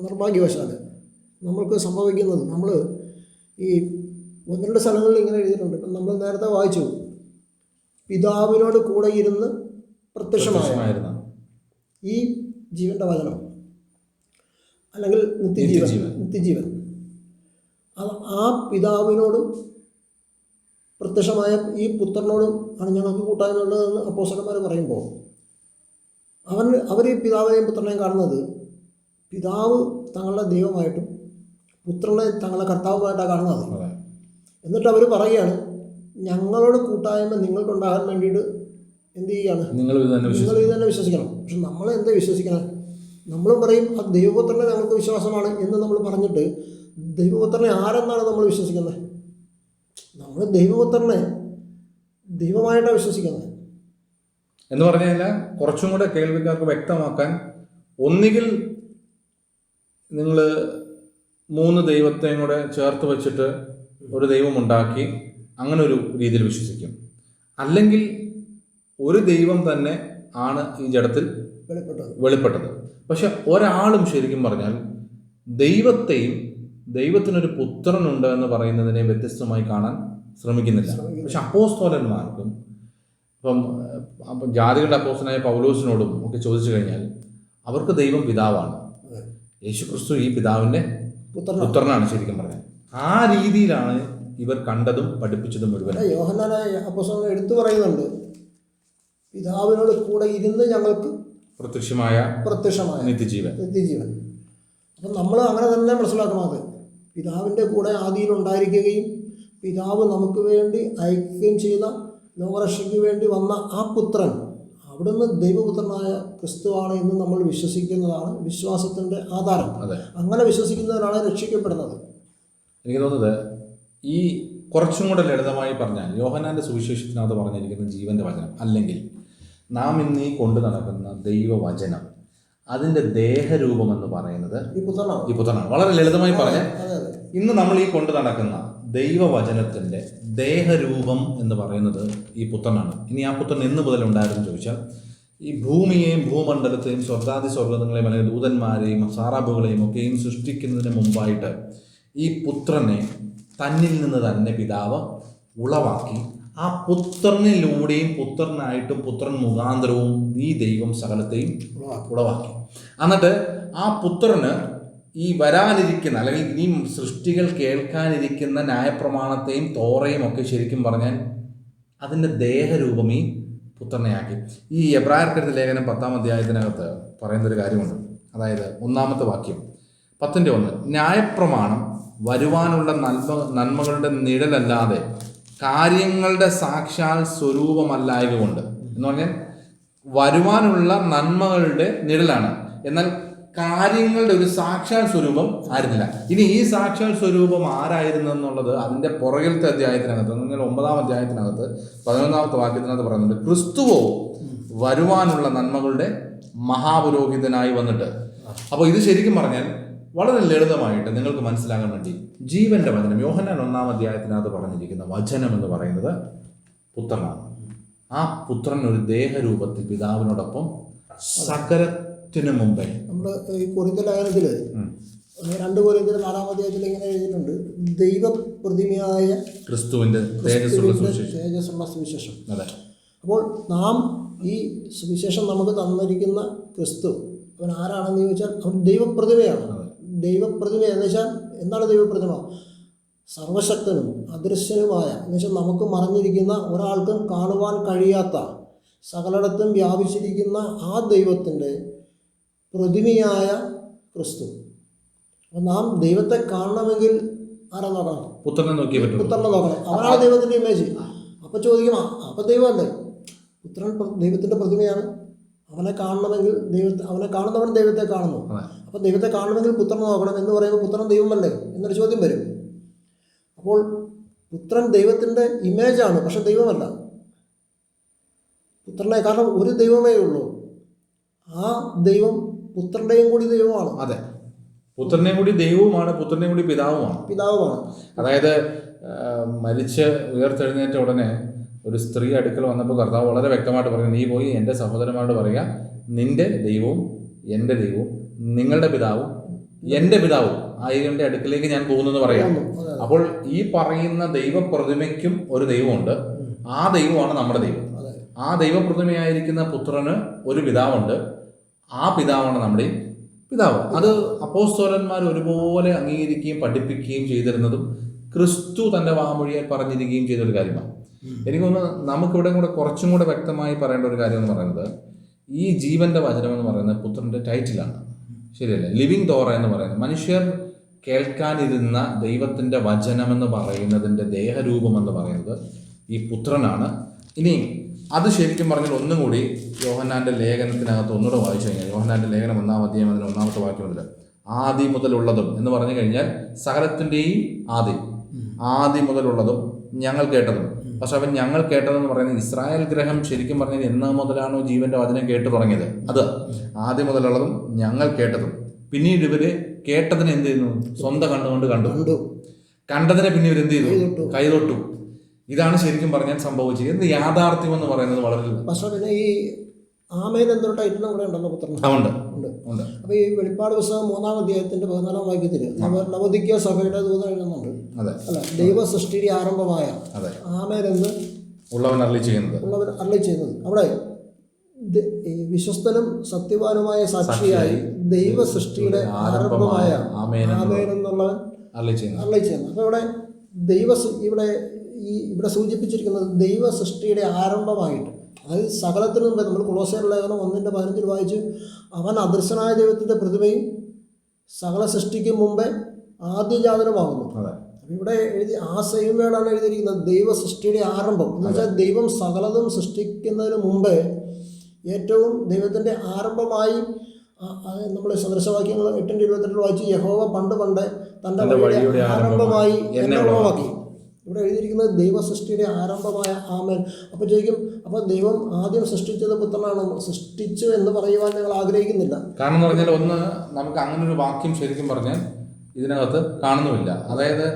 നിർഭാഗ്യവശാൽ നമ്മൾക്ക് സംഭവിക്കുന്നത്, നമ്മൾ ഈ 1-2 സ്ഥലങ്ങളിൽ ഇങ്ങനെ എഴുതിയിട്ടുണ്ട്. ഇപ്പം നമ്മൾ നേരത്തെ വായിച്ചു, പിതാവിനോട് കൂടെ ഇരുന്ന് പ്രത്യക്ഷമായിരുന്ന ഈ ജീവൻ്റെ വചനം, അല്ലെങ്കിൽ നിത്യജീവൻ ആ പിതാവിനോടും പ്രത്യക്ഷമായ ഈ പുത്രനോടും ആണ് ഞങ്ങൾക്ക് കൂട്ടായ്മയുള്ളതെന്ന് അപ്പോസ്തലന്മാർ പറയുമ്പോൾ അവർ ഈ പിതാവിനെയും പുത്രനെയും കാണുന്നത് പിതാവ് തങ്ങളുടെ ദൈവമായിട്ടും പുത്രനെ തങ്ങളുടെ കർത്താവുമായിട്ടാണ് കാണുന്നത്. എന്നിട്ട് അവർ പറയുകയാണ്, ഞങ്ങളോട് കൂട്ടായ്മ നിങ്ങൾക്കുണ്ടാകാൻ വേണ്ടിയിട്ട് എന്ത് ചെയ്യുകയാണ്? നിങ്ങൾ ഇത് തന്നെ വിശ്വസിക്കണം. പക്ഷെ നമ്മൾ എന്താ വിശ്വസിക്കണം? നമ്മളും പറയും ആ ദൈവപുത്രനെ ഞങ്ങൾക്ക് വിശ്വാസമാണ് എന്ന് നമ്മൾ പറഞ്ഞിട്ട് ദൈവപുത്രനെ ആരെന്നാണ് നമ്മൾ വിശ്വസിക്കുന്നത്? നമ്മൾ ദൈവപുത്രനെ ദൈവമായിട്ടാണ് വിശ്വസിക്കുന്നത് എന്ന് പറഞ്ഞു കഴിഞ്ഞാൽ, കുറച്ചും കൂടെ കേൾവിക്കാർക്ക് വ്യക്തമാക്കാൻ, ഒന്നുകിൽ നിങ്ങൾ 3 ദൈവത്തെയും കൂടെ ചേർത്ത് വെച്ചിട്ട് ഒരു ദൈവം ഉണ്ടാക്കി അങ്ങനെ ഒരു രീതിയിൽ വിശ്വസിക്കും. അല്ലെങ്കിൽ ഒരു ദൈവം തന്നെ ആണ് ഈ ജഡത്തിൽ വെളിപ്പെട്ടത്. പക്ഷെ ഒരാളും ശരിക്കും പറഞ്ഞാൽ ദൈവത്തിനൊരു പുത്രനുണ്ട് എന്ന് പറയുന്നതിനെ വ്യത്യസ്തമായി കാണാൻ ശ്രമിക്കുന്നില്ല. പക്ഷെ അപ്പോസ്തലന്മാർക്കും ഇപ്പം ജാതികളുടെ അപ്പോസ്തലനായ പൗലോസിനോടും ഒക്കെ ചോദിച്ചു കഴിഞ്ഞാൽ അവർക്ക് ദൈവം പിതാവാണ്. യേശുക്രിസ്തു ഈ പിതാവിൻ്റെ പുത്രനാണ് ശരിക്കും പറഞ്ഞത്. ആ രീതിയിലാണ് ഇവർ കണ്ടതും പഠിപ്പിച്ചതും മുഴുവൻ. യോഹന്നാനെ അപ്പോസ്തലൻ എടുത്തു പറയുന്നുണ്ട്, പിതാവിനോട് കൂടെ ഇരുന്ന് ഞങ്ങൾക്ക് പ്രത്യക്ഷമായ നിത്യജീവൻ. അപ്പം നമ്മൾ അങ്ങനെ തന്നെ മനസ്സിലാക്കണം. അത് പിതാവിൻ്റെ കൂടെ ആദിയിൽ ഉണ്ടായിരിക്കുകയും പിതാവ് നമുക്ക് വേണ്ടി അയക്കുകയും ചെയ്ത ലോകരക്ഷയ്ക്ക് വേണ്ടി വന്ന ആ പുത്രൻ അവിടുന്ന് ദൈവപുത്രനായ ക്രിസ്തുവാണ് എന്ന് നമ്മൾ വിശ്വസിക്കുന്നതാണ് വിശ്വാസത്തിൻ്റെ ആധാരം. അങ്ങനെ വിശ്വസിക്കുന്നവരാണ് രക്ഷിക്കപ്പെടുന്നത്. എനിക്ക് തോന്നുന്നത് ഈ കുറച്ചും കൂടെ ലളിതമായി പറഞ്ഞാൽ യോഹന്നാൻ്റെ സുവിശേഷത്തിനകത്ത് പറഞ്ഞിരിക്കുന്ന ജീവൻ്റെ വചനം, അല്ലെങ്കിൽ നാം ഇന്ന് ഈ കൊണ്ടു നടക്കുന്ന ദൈവവചനം, അതിൻ്റെ ദേഹരൂപം എന്ന് പറയുന്നത് ഈ പുത്രനാണ്. വളരെ ലളിതമായി പറഞ്ഞാൽ ഇന്ന് നമ്മൾ ഈ കൊണ്ടു നടക്കുന്ന ദൈവവചനത്തിൻ്റെ ദേഹരൂപം എന്ന് പറയുന്നത് ഈ പുത്രനാണ്. ഇനി ആ പുത്രൻ എന്ന് മുതൽ ഉണ്ടായിരുന്നു ചോദിച്ചാൽ, ഈ ഭൂമിയെയും ഭൂമണ്ഡലത്തെയും സ്വർഗാതിസ്വർഗങ്ങളെയും അല്ലെങ്കിൽ ദൂതന്മാരെയും സാറാബുകളെയും ഒക്കെയും സൃഷ്ടിക്കുന്നതിന് മുമ്പായിട്ട് ഈ പുത്രനെ തന്നിൽ നിന്ന് തന്നെ പിതാവ് ഉളവാക്കി, ആ പുത്രനിലൂടെയും പുത്രനായിട്ടും പുത്രൻ മുഖാന്തരവും ഈ ദൈവം സകലത്തെയും ഉളവാക്കി. എന്നിട്ട് ആ പുത്രന് ഈ വരാനിരിക്കുന്ന അല്ലെങ്കിൽ ഇനി സൃഷ്ടികൾ കേൾക്കാനിരിക്കുന്ന ന്യായപ്രമാണത്തെയും തോറയും ഒക്കെ ശരിക്കും പറഞ്ഞാൽ അതിൻ്റെ ദേഹരൂപം ഈ പുത്രനെയാക്കി. ഈ എബ്രായർക്കെഴുതിയ ലേഖനം 10-ാം അധ്യായത്തിനകത്ത് പറയുന്നൊരു കാര്യമുണ്ട്. അതായത് 1-ാമത്തെ വാക്യം 10:1, ന്യായപ്രമാണം വരുവാനുള്ള നന്മകളുടെ നിഴലല്ലാതെ കാര്യങ്ങളുടെ സാക്ഷാൽ സ്വരൂപമല്ലായക കൊണ്ട് എന്ന് പറഞ്ഞാൽ വരുവാനുള്ള നന്മകളുടെ നിഴലാണ്, എന്നാൽ കാര്യങ്ങളുടെ ഒരു സാക്ഷാൽ സ്വരൂപം ആയിരുന്നില്ല. ഇനി ഈ സാക്ഷാൽ സ്വരൂപം ആരായിരുന്നു എന്നുള്ളത് അതിൻ്റെ പുറകിലത്തെ അധ്യായത്തിനകത്ത്, നിങ്ങൾ 9-ാം അധ്യായത്തിനകത്ത് 11-ാമത്തെ വാക്യത്തിനകത്ത് പറയുന്നുണ്ട്, ക്രിസ്തുവോ വരുവാനുള്ള നന്മകളുടെ മഹാപുരോഹിതനായി വന്നിട്ട്. അപ്പോൾ ഇത് ശരിക്കും പറഞ്ഞാൽ വളരെ ലളിതമായിട്ട് നിങ്ങൾക്ക് മനസ്സിലാകാൻ വേണ്ടി ജീവന്റെ വചനം യോഹന്നാൻ 1-ാം അധ്യായത്തിനകത്ത് പറഞ്ഞിരിക്കുന്ന വചനം എന്ന് പറയുന്നത് പുത്രനാണ്. ആ പുത്രൻ ഒരു ദേഹരൂപത്തിൽ പിതാവിനോടൊപ്പം സകലത്തിനു മുമ്പേ നമ്മുടെ ഈ കൊരിന്ത്യർ ലേഖനത്തിൽ 2 കൊരിന്ത്യർ 4-ാം അധ്യായത്തിൽ ഇങ്ങനെ എഴുതിയിട്ടുണ്ട്, ദൈവപ്രതിമയായ ക്രിസ്തുവിന്റെ തേജസ്സുള്ള സുവിശേഷം. അപ്പോൾ നാം ഈ സുവിശേഷം നമുക്ക് തന്നിരിക്കുന്ന ക്രിസ്തു അവൻ ആരാണെന്ന് ചോദിച്ചാൽ അവൻ ദൈവപ്രതിമയാണ്. ദൈവപ്രതിമ എന്ന് വെച്ചാൽ എന്താണ് ദൈവപ്രതിമ? സർവശക്തനും അദൃശ്യനുമായ എന്ന് വെച്ചാൽ നമുക്ക് മറഞ്ഞിരിക്കുന്ന, ഒരാൾക്കും കാണുവാൻ കഴിയാത്ത, സകലയിടത്തും വ്യാപിച്ചിരിക്കുന്ന ആ ദൈവത്തിൻ്റെ പ്രതിമയായ ക്രിസ്തു. അപ്പം നാം ദൈവത്തെ കാണണമെങ്കിൽ ആരാ നോക്കണം? പുത്രനെ നോക്കണം. അവനാണ് ദൈവത്തിൻ്റെ ഇമേജ്. അപ്പം ചോദിക്കും, അപ്പം ദൈവമല്ലേ? പുത്രൻ ദൈവത്തിൻ്റെ പ്രതിമയാണ്. അവനെ കാണണമെങ്കിൽ അവനെ കാണുന്നവൻ ദൈവത്തെ കാണുന്നു. അപ്പം ദൈവത്തെ കാണണമെങ്കിൽ പുത്രനെ നോക്കണം എന്ന് പറയുമ്പോൾ പുത്രൻ ദൈവമല്ലേ എന്നൊരു ചോദ്യം വരും. അപ്പോൾ പുത്രൻ ദൈവത്തിൻ്റെ ഇമേജാണ്, പക്ഷെ ദൈവമല്ല പുത്രനെ. കാരണം ഒരു ദൈവമേ ഉള്ളൂ. ആ ദൈവം പുത്രൻ്റെയും കൂടി ദൈവമാണ്. അതെ, പുത്രനെയും കൂടി ദൈവവുമാണ്, പുത്രനെയും കൂടി പിതാവുമാണ്. അതായത് മരിച്ച് ഉയർത്തെഴുന്നേറ്റ ഉടനെ ഒരു സ്ത്രീ അടുക്കൽ വന്നപ്പോൾ കർത്താവ് വളരെ വ്യക്തമായിട്ട് പറഞ്ഞു, നീ പോയി എൻ്റെ സഹോദരന്മാരോട് പറയുക, നിന്റെ ദൈവവും എൻ്റെ ദൈവവും നിങ്ങളുടെ പിതാവും എൻ്റെ പിതാവും ആയതിൻ്റെ അടുക്കിലേക്ക് ഞാൻ പോകുന്നെന്ന് പറയാം. അപ്പോൾ ഈ പറയുന്ന ദൈവപ്രതിമയ്ക്കും ഒരു ദൈവമുണ്ട്. ആ ദൈവമാണ് നമ്മുടെ ദൈവം. ആ ദൈവപ്രതിമയായിരിക്കുന്ന പുത്രന് ഒരു പിതാവുണ്ട്. ആ പിതാവാണ് നമ്മുടെ പിതാവ്. അത് അപ്പോസ്തലന്മാർ ഒരുപോലെ അംഗീകരിക്കുകയും പഠിപ്പിക്കുകയും ചെയ്തിരുന്നതും ക്രിസ്തു തൻ്റെ വാമൊഴിയാൽ പറഞ്ഞിരിക്കുകയും ചെയ്തൊരു കാര്യമാണ്. എനിക്ക് തോന്നുന്നു നമുക്കിവിടെ കൂടെ കുറച്ചും കൂടെ വ്യക്തമായി പറയേണ്ട ഒരു കാര്യം എന്ന് പറയുന്നത്, ഈ ജീവന്റെ വചനം എന്ന് പറയുന്നത് പുത്രൻ്റെ ടൈറ്റിലാണ്, ശരിയല്ലേ? ലിവിങ് തോറ എന്ന് പറയുന്നത് മനുഷ്യർ കേൾക്കാനിരുന്ന ദൈവത്തിൻ്റെ വചനമെന്ന് പറയുന്നതിൻ്റെ ദേഹരൂപം എന്ന് പറയുന്നത് ഈ പുത്രനാണ്. ഇനി അത് ശരിക്കും പറഞ്ഞാൽ ഒന്നും കൂടി യോഹന്നാൻ്റെ ലേഖനത്തിനകത്ത് ഒന്നുകൂടെ വായിച്ചു കഴിഞ്ഞാൽ, യോഹന്നാൻ്റെ ലേഖനം 1-ാം അധ്യായം 1-ാമത്തെ വാക്യം മുതൽ, ആദി മുതലുള്ളതും എന്ന് പറഞ്ഞു കഴിഞ്ഞാൽ സകലത്തിൻ്റെയും ആദി മുതലുള്ളതും ഞങ്ങൾ കേട്ടതും. പക്ഷെ അവൻ ഞങ്ങൾ കേട്ടതെന്ന് പറയുന്നത് ഇസ്രായേൽ ഗ്രഹം ശരിക്കും പറഞ്ഞാൽ എന്നാ മുതലാണോ ജീവന്റെ വചനം കേട്ടു തുടങ്ങിയത്, അത് ആദ്യം മുതലുള്ളതും ഞങ്ങൾ കേട്ടതും. പിന്നീട് ഇവര് കേട്ടതിന് എന്ത് ചെയ്യുന്നു? സ്വന്തം കണ്ടുകൊണ്ട് കണ്ടു. കണ്ടതിനെ പിന്നെ ഇവരെന്ത് ചെയ്തു? കൈതൊട്ടു. ഇതാണ് ശരിക്കും പറഞ്ഞാൽ സംഭവിച്ചത്. എന്ത് യാഥാർത്ഥ്യം എന്ന് പറയുന്നത് വളരെ. പക്ഷേ പിന്നെ ഈ ആമേൻ എന്നൊരു ടൈറ്റിലും കൂടെ ഉണ്ടല്ലോ പുത്രൻ. ഉണ്ട്. അപ്പോൾ ഈ വെളിപ്പാട് പുസ്തകം 3-ാം അധ്യായത്തിന്റെ 14-ാം വാക്യത്തിൽ നവോദിക്ക സഭയുടെ ദൂതൻ എഴുതുന്നുണ്ട്, അല്ല, ദൈവ സൃഷ്ടിയുടെ ആരംഭമായ ആമേൻ എന്ന് ഉള്ളവൻ അരുളി ചെയ്യുന്നത്. അവിടെ ഈ വിശ്വസ്തനും സത്യവാനുമായ സാക്ഷിയായി ദൈവ സൃഷ്ടിയുടെ ആരംഭമായ ആമേൻ എന്നുള്ളവൻ അരുളി ചെയ്യുന്നു. അപ്പോൾ ഇവിടെ സൂചിപ്പിച്ചിരിക്കുന്നത് ദൈവ സൃഷ്ടിയുടെ ആരംഭമായിട്ട്, അതായത് സകലത്തിനു മുമ്പേ നമ്മൾ കൊളോസ്യർ ലേഖനം 1:15 വായിച്ചു, അവൻ അദൃശ്യനായ ദൈവത്തിൻ്റെ പ്രതിമയും സകല സൃഷ്ടിക്കും മുമ്പേ ആദ്യജാതനുമാകുന്നു. അപ്പോൾ ഇവിടെ ആ സെയിം വേർഡാണ് എഴുതിയിരിക്കുന്നത്, ദൈവ സൃഷ്ടിയുടെ ആരംഭം എന്ന് വെച്ചാൽ ദൈവം സകലതും സൃഷ്ടിക്കുന്നതിന് മുമ്പേ ഏറ്റവും ദൈവത്തിൻ്റെ ആരംഭമായി നമ്മൾ സദൃശവാക്യങ്ങൾ 8:22 വായിച്ച്, യഹോവ പണ്ട് തൻ്റെ വഴിയുടെ ആരംഭമായി എന്നെ ഉളവാക്കി. ഇവിടെ എഴുതിയിരിക്കുന്നത് ദൈവ സൃഷ്ടിയുടെ ആരംഭമായ ആമേൻ. അപ്പോൾ ചോദിക്കും, അപ്പോൾ ദൈവം ആദ്യം സൃഷ്ടിച്ചത് പുത്രനാണ്, സൃഷ്ടിച്ചു എന്ന് പറയുവാൻ ഞങ്ങൾ ആഗ്രഹിക്കുന്നില്ല. കാരണം എന്ന് പറഞ്ഞാൽ ഒന്ന് നമുക്ക് അങ്ങനെ ഒരു വാക്യം ശരിക്കും പറഞ്ഞാൽ ഇതിനകത്ത് കാണുന്നുമില്ല. അതായത്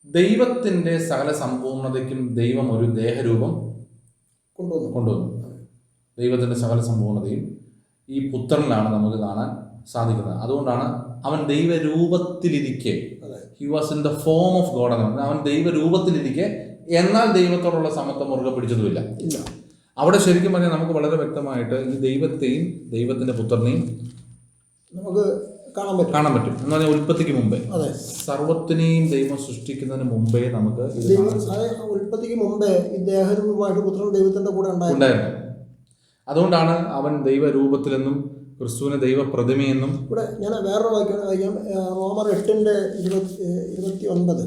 ദൈവത്തിൻ്റെ സകല സമ്പൂർണതയ്ക്കും ദൈവം ഒരു ദേഹരൂപം കൊണ്ടുവന്നു. ദൈവത്തിൻ്റെ സകല സമ്പൂർണതയും ഈ പുത്രനിലാണ് നമുക്ക് കാണാൻ സാധിക്കുന്നത്. അതുകൊണ്ടാണ് അവൻ ദൈവരൂപത്തിലിരിക്കെ, he was in the form of God എന്ന് പറഞ്ഞാൽ അവൻ ദൈവരൂപത്തിലിരിക്കെ എന്നാൽ ദൈവത്തോടുള്ള സമത്വം മുറുകെ പിടിച്ചതുമില്ല. അവിടെ ശരിക്കും പറഞ്ഞാൽ നമുക്ക് വളരെ വ്യക്തമായിട്ട് ഈ ദൈവത്തെയും ദൈവത്തിൻ്റെ പുത്രനെയും നമുക്ക് കാണാൻ പറ്റും എന്ന് പറഞ്ഞാൽ ഉൽപ്പത്തിക്ക് മുമ്പേ, സർവത്തിനെയും ദൈവം സൃഷ്ടിക്കുന്നതിന് മുമ്പേ നമുക്ക് ഉൽപ്പത്തിക്ക് മുമ്പേ ഈ ദേഹരൂപമായിട്ട് പുത്രൻ ദൈവത്തിൻ്റെ കൂടെ ഉണ്ടായിരുന്നു. അതുകൊണ്ടാണ് അവൻ ദൈവരൂപത്തിലെന്നും ക്രിസ്തുവിനെ ദൈവപ്രതിമയെന്നും. ഇവിടെ ഞാൻ വേറൊരു വാക്യം റോമർ 8:29,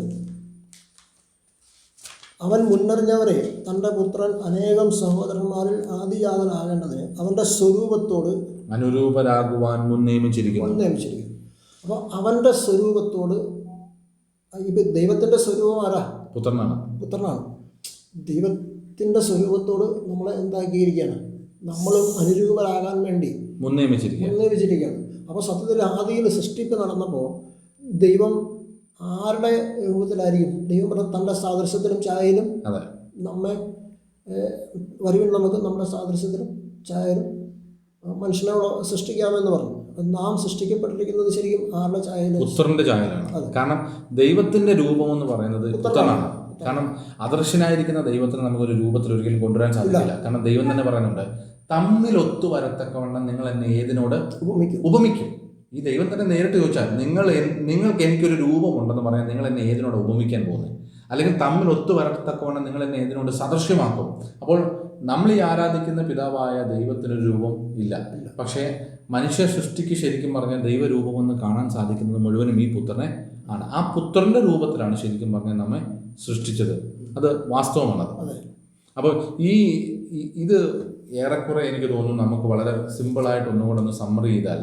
അവൻ മുന്നറിഞ്ഞവരെ തൻ്റെ പുത്രൻ അനേകം സഹോദരന്മാരിൽ ആദിജാതനാകേണ്ടതിന് അവൻ്റെ സ്വരൂപത്തോട് അനുരൂപരാകുവാൻ മുൻനിയമിച്ചിരിക്കുന്നു. അപ്പോൾ അവൻ്റെ സ്വരൂപത്തോട്, ഇപ്പം ദൈവത്തിൻ്റെ സ്വരൂപം ആരാ? പുത്രനാണ്. ദൈവത്തിൻ്റെ സ്വരൂപത്തോട് നമ്മളെ എന്താക്കിയിരിക്കുകയാണ്, നമ്മളും അനുരൂപരാകാൻ വേണ്ടി മുൻനിയമിച്ചിരിക്കുകയാണ്. അപ്പോൾ സത്യത്തിൽ ആദിയിൽ സൃഷ്ടിപ്പ് നടന്നപ്പോൾ ദൈവം ആരുടെ രൂപത്തിലായിരിക്കും? ദൈവം തൻ്റെ സാദൃശ്യത്തിലും ഛായയിലും നമ്മെ വരുവിൻ നമുക്ക് നമ്മുടെ സാദൃശ്യത്തിലും ഛായയിലും മനുഷ്യനെ സൃഷ്ടിക്കാമെന്ന് പറഞ്ഞു. നാം സൃഷ്ടിക്കപ്പെട്ടിരിക്കുന്നത് ശരിക്കും ആരുടെ ഛായയിലും? പുത്രന്റെ ഛായയിലാണ്. കാരണം ദൈവത്തിന്റെ രൂപം എന്ന് പറയുന്നത് പുത്രനാണ്. കാരണം അദൃശ്യനായിരിക്കുന്ന ദൈവത്തിന് നമുക്കൊരു രൂപത്തിൽ ഒരിക്കലും കൊണ്ടുവരാൻ സാധിക്കില്ല. കാരണം ദൈവം തന്നെ പറയുന്നുണ്ട്, തമ്മിൽ ഒത്തുവരത്തക്കവണ്ണം നിങ്ങൾ എന്നെ ഏതിനോട് ഉപമിക്കും. ഈ ദൈവം തന്നെ നേരിട്ട് ചോദിച്ചാൽ നിങ്ങൾക്ക് എനിക്കൊരു രൂപമുണ്ടെന്ന് പറയാൻ നിങ്ങൾ എന്നെ ഏതിനോട് ഉപമിക്കാൻ പോകുന്നത്, അല്ലെങ്കിൽ തമ്മിൽ ഒത്തുവരത്തക്കവണ്ണം നിങ്ങൾ എന്നെ ഏതിനോട് സദൃശ്യമാക്കും. അപ്പോൾ നമ്മൾ ഈ ആരാധിക്കുന്ന പിതാവായ ദൈവത്തിനൊരു രൂപം ഇല്ല. പക്ഷേ മനുഷ്യ സൃഷ്ടിക്ക് ശരിക്കും പറഞ്ഞാൽ ദൈവരൂപമെന്ന് കാണാൻ സാധിക്കുന്നത് മുഴുവനും ഈ പുത്രനെ ആണ്. ആ പുത്രന്റെ രൂപത്തിലാണ് ശരിക്കും പറഞ്ഞാൽ നമ്മെ സൃഷ്ടിച്ചത്. അത് വാസ്തവമാണത്. അപ്പോൾ ഇത് ഏറെക്കുറെ എനിക്ക് തോന്നുന്നു നമുക്ക് വളരെ സിമ്പിളായിട്ട് ഒന്നുകൂടെ ഒന്ന് സമ്മറി ചെയ്താൽ,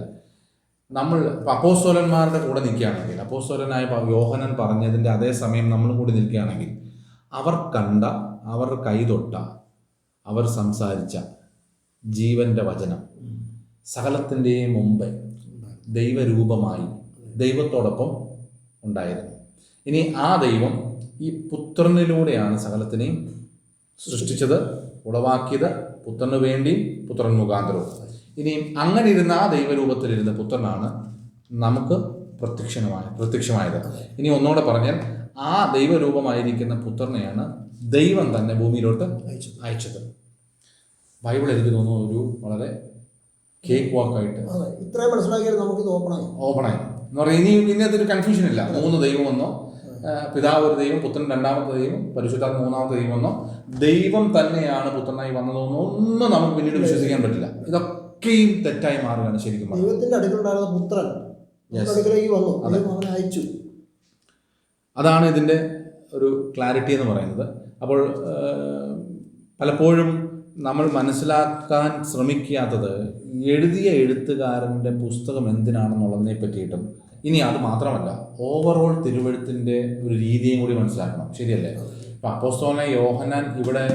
നമ്മൾ അപ്പോസ്തലന്മാരുടെ കൂടെ നിൽക്കുകയാണെങ്കിൽ, അപ്പോസ്തലനായ യോഹന്നാൻ പറഞ്ഞതിൻ്റെ അതേ സമയം നമ്മളും കൂടി നിൽക്കുകയാണെങ്കിൽ, അവർ കണ്ട, അവർ കൈതൊട്ട, അവർ സംസാരിച്ച ജീവൻ്റെ വചനം സകലത്തിൻ്റെയും മുമ്പേ ദൈവരൂപമായി ദൈവത്തോടൊപ്പം ഉണ്ടായിരുന്നു. ഇനി ആ ദൈവം ഈ പുത്രനിലൂടെയാണ് സകലത്തിനെയും സൃഷ്ടിച്ചത്, ഉളവാക്കിയത്, പുത്രന് വേണ്ടിയും പുത്രൻ മുഖാന്തരവും. ഇനിയും അങ്ങനെ ഇരുന്ന ആ ദൈവരൂപത്തിലിരുന്ന പുത്രനാണ് നമുക്ക് പ്രത്യക്ഷമായത്. ഇനി ഒന്നുകൂടെ പറഞ്ഞാൽ, ആ ദൈവരൂപമായിരിക്കുന്ന പുത്രനെയാണ് ദൈവം തന്നെ ഭൂമിയിലോട്ട് അയച്ചത്. ബൈബിൾ എനിക്ക് തോന്നുന്നു ഒരു വളരെ കേക്ക് വാക്കായിട്ട് ഇത്രയും മനസ്സിലാക്കിയാൽ നമുക്കിത് ഓപ്പണായി എന്ന് പറഞ്ഞാൽ ഇനി അതൊരു കൺഫ്യൂഷൻ ഇല്ല. 3 ദൈവമെന്നോ, പിതാവ് ഒരു ദൈവം, പുത്രൻ രണ്ടാമത്തെ ദൈവം, പരിശുദ്ധാത്മ മൂന്നാമത്തെ ദൈവമെന്നോ, ദൈവം തന്നെയാണ് പുത്രനായി വന്നതെന്നോ ഒന്നും നമുക്ക് പിന്നീട് വിശ്വസിക്കാൻ പറ്റില്ല. ഇതൊക്കെയും തെറ്റായി മാറുകയാണ് ശരിക്കും. ദൈവത്തിന്റെ അടുക്കലുണ്ടായിരുന്ന പുത്രൻ അടുക്കലേക്ക് വന്നു, അവനെ അയച്ചു. അതാണ് ഇതിൻ്റെ ഒരു ക്ലാരിറ്റി എന്ന് പറയുന്നത്. അപ്പോൾ പലപ്പോഴും നമ്മൾ മനസ്സിലാക്കാൻ ശ്രമിക്കാത്തത് എഴുതിയ എഴുത്തുകാരൻ്റെ പുസ്തകം എന്തിനാണെന്നുള്ളതിനെ പറ്റിയിട്ടും, ഇനി അത് മാത്രമല്ല ഓവറോൾ തിരുവെഴുത്തിൻ്റെ ഒരു രീതിയും കൂടി മനസ്സിലാക്കണം. ശരിയല്ലേ? ഇപ്പം അപ്പോസ്തലനായ യോഹന്നാൻ ഇവിടെ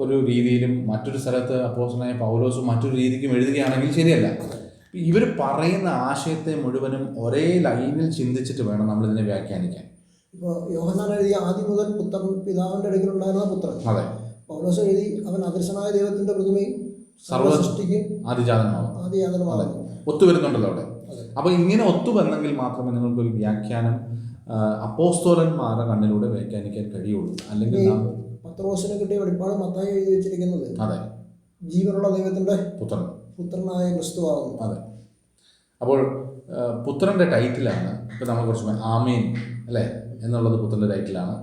ഒരു രീതിയിലും മറ്റൊരു സ്ഥലത്ത് അപ്പോസ്തലനായ പൗലോസും മറ്റൊരു രീതിക്കും എഴുതുകയാണെങ്കിൽ ശരിയല്ല. ഇവർ പറയുന്ന ആശയത്തെ മുഴുവനും ഒരേ ലൈനിൽ ചിന്തിച്ചിട്ട് വേണം നമ്മളിതിനെ വ്യാഖ്യാനിക്കാൻ. ഇപ്പോൾ യോഹന്നാൻ എഴുതിയ ആദ്യം മുതൽ പുത്രൻ പിതാവിൻ്റെ അടുക്കലുണ്ടായിരുന്ന പുത്രൻ. അതെ. പൗലോസ് എഴുതി അവൻ അദൃശ്യനായ ദൈവത്തിന്റെ പ്രതിമയും സർവ്വസൃഷ്ടിക്കും ആദിജാതനുമാണ്. ഒത്തുവരുന്നുണ്ടല്ലോ അവിടെ. അപ്പോൾ ഇങ്ങനെ ഒത്തുവന്നെങ്കിൽ മാത്രമേ നിങ്ങൾക്കൊരു വ്യാഖ്യാനം അപ്പോസ്തലന്മാരുടെ കണ്ണിലൂടെ വ്യാഖ്യാനിക്കാൻ കഴിയുള്ളൂ. അല്ലെങ്കിൽ പത്രോസിന് കിട്ടിയ വെളിപ്പാട് മത്തായി എഴുതി വെച്ചിരിക്കുന്നത് അതെ ജീവനുള്ള ദൈവത്തിൻ്റെ പുത്രൻ. പുത്രനായ ക്രിസ്തുവാകുന്നു. അതെ. അപ്പോൾ പുത്രൻ്റെ ടൈറ്റിലാണ് ഇപ്പം നമ്മൾ കുറച്ച് ആമീൻ അല്ലേ എന്നുള്ളത് പുത്രൻ്റെ ടൈറ്റിലാണ്.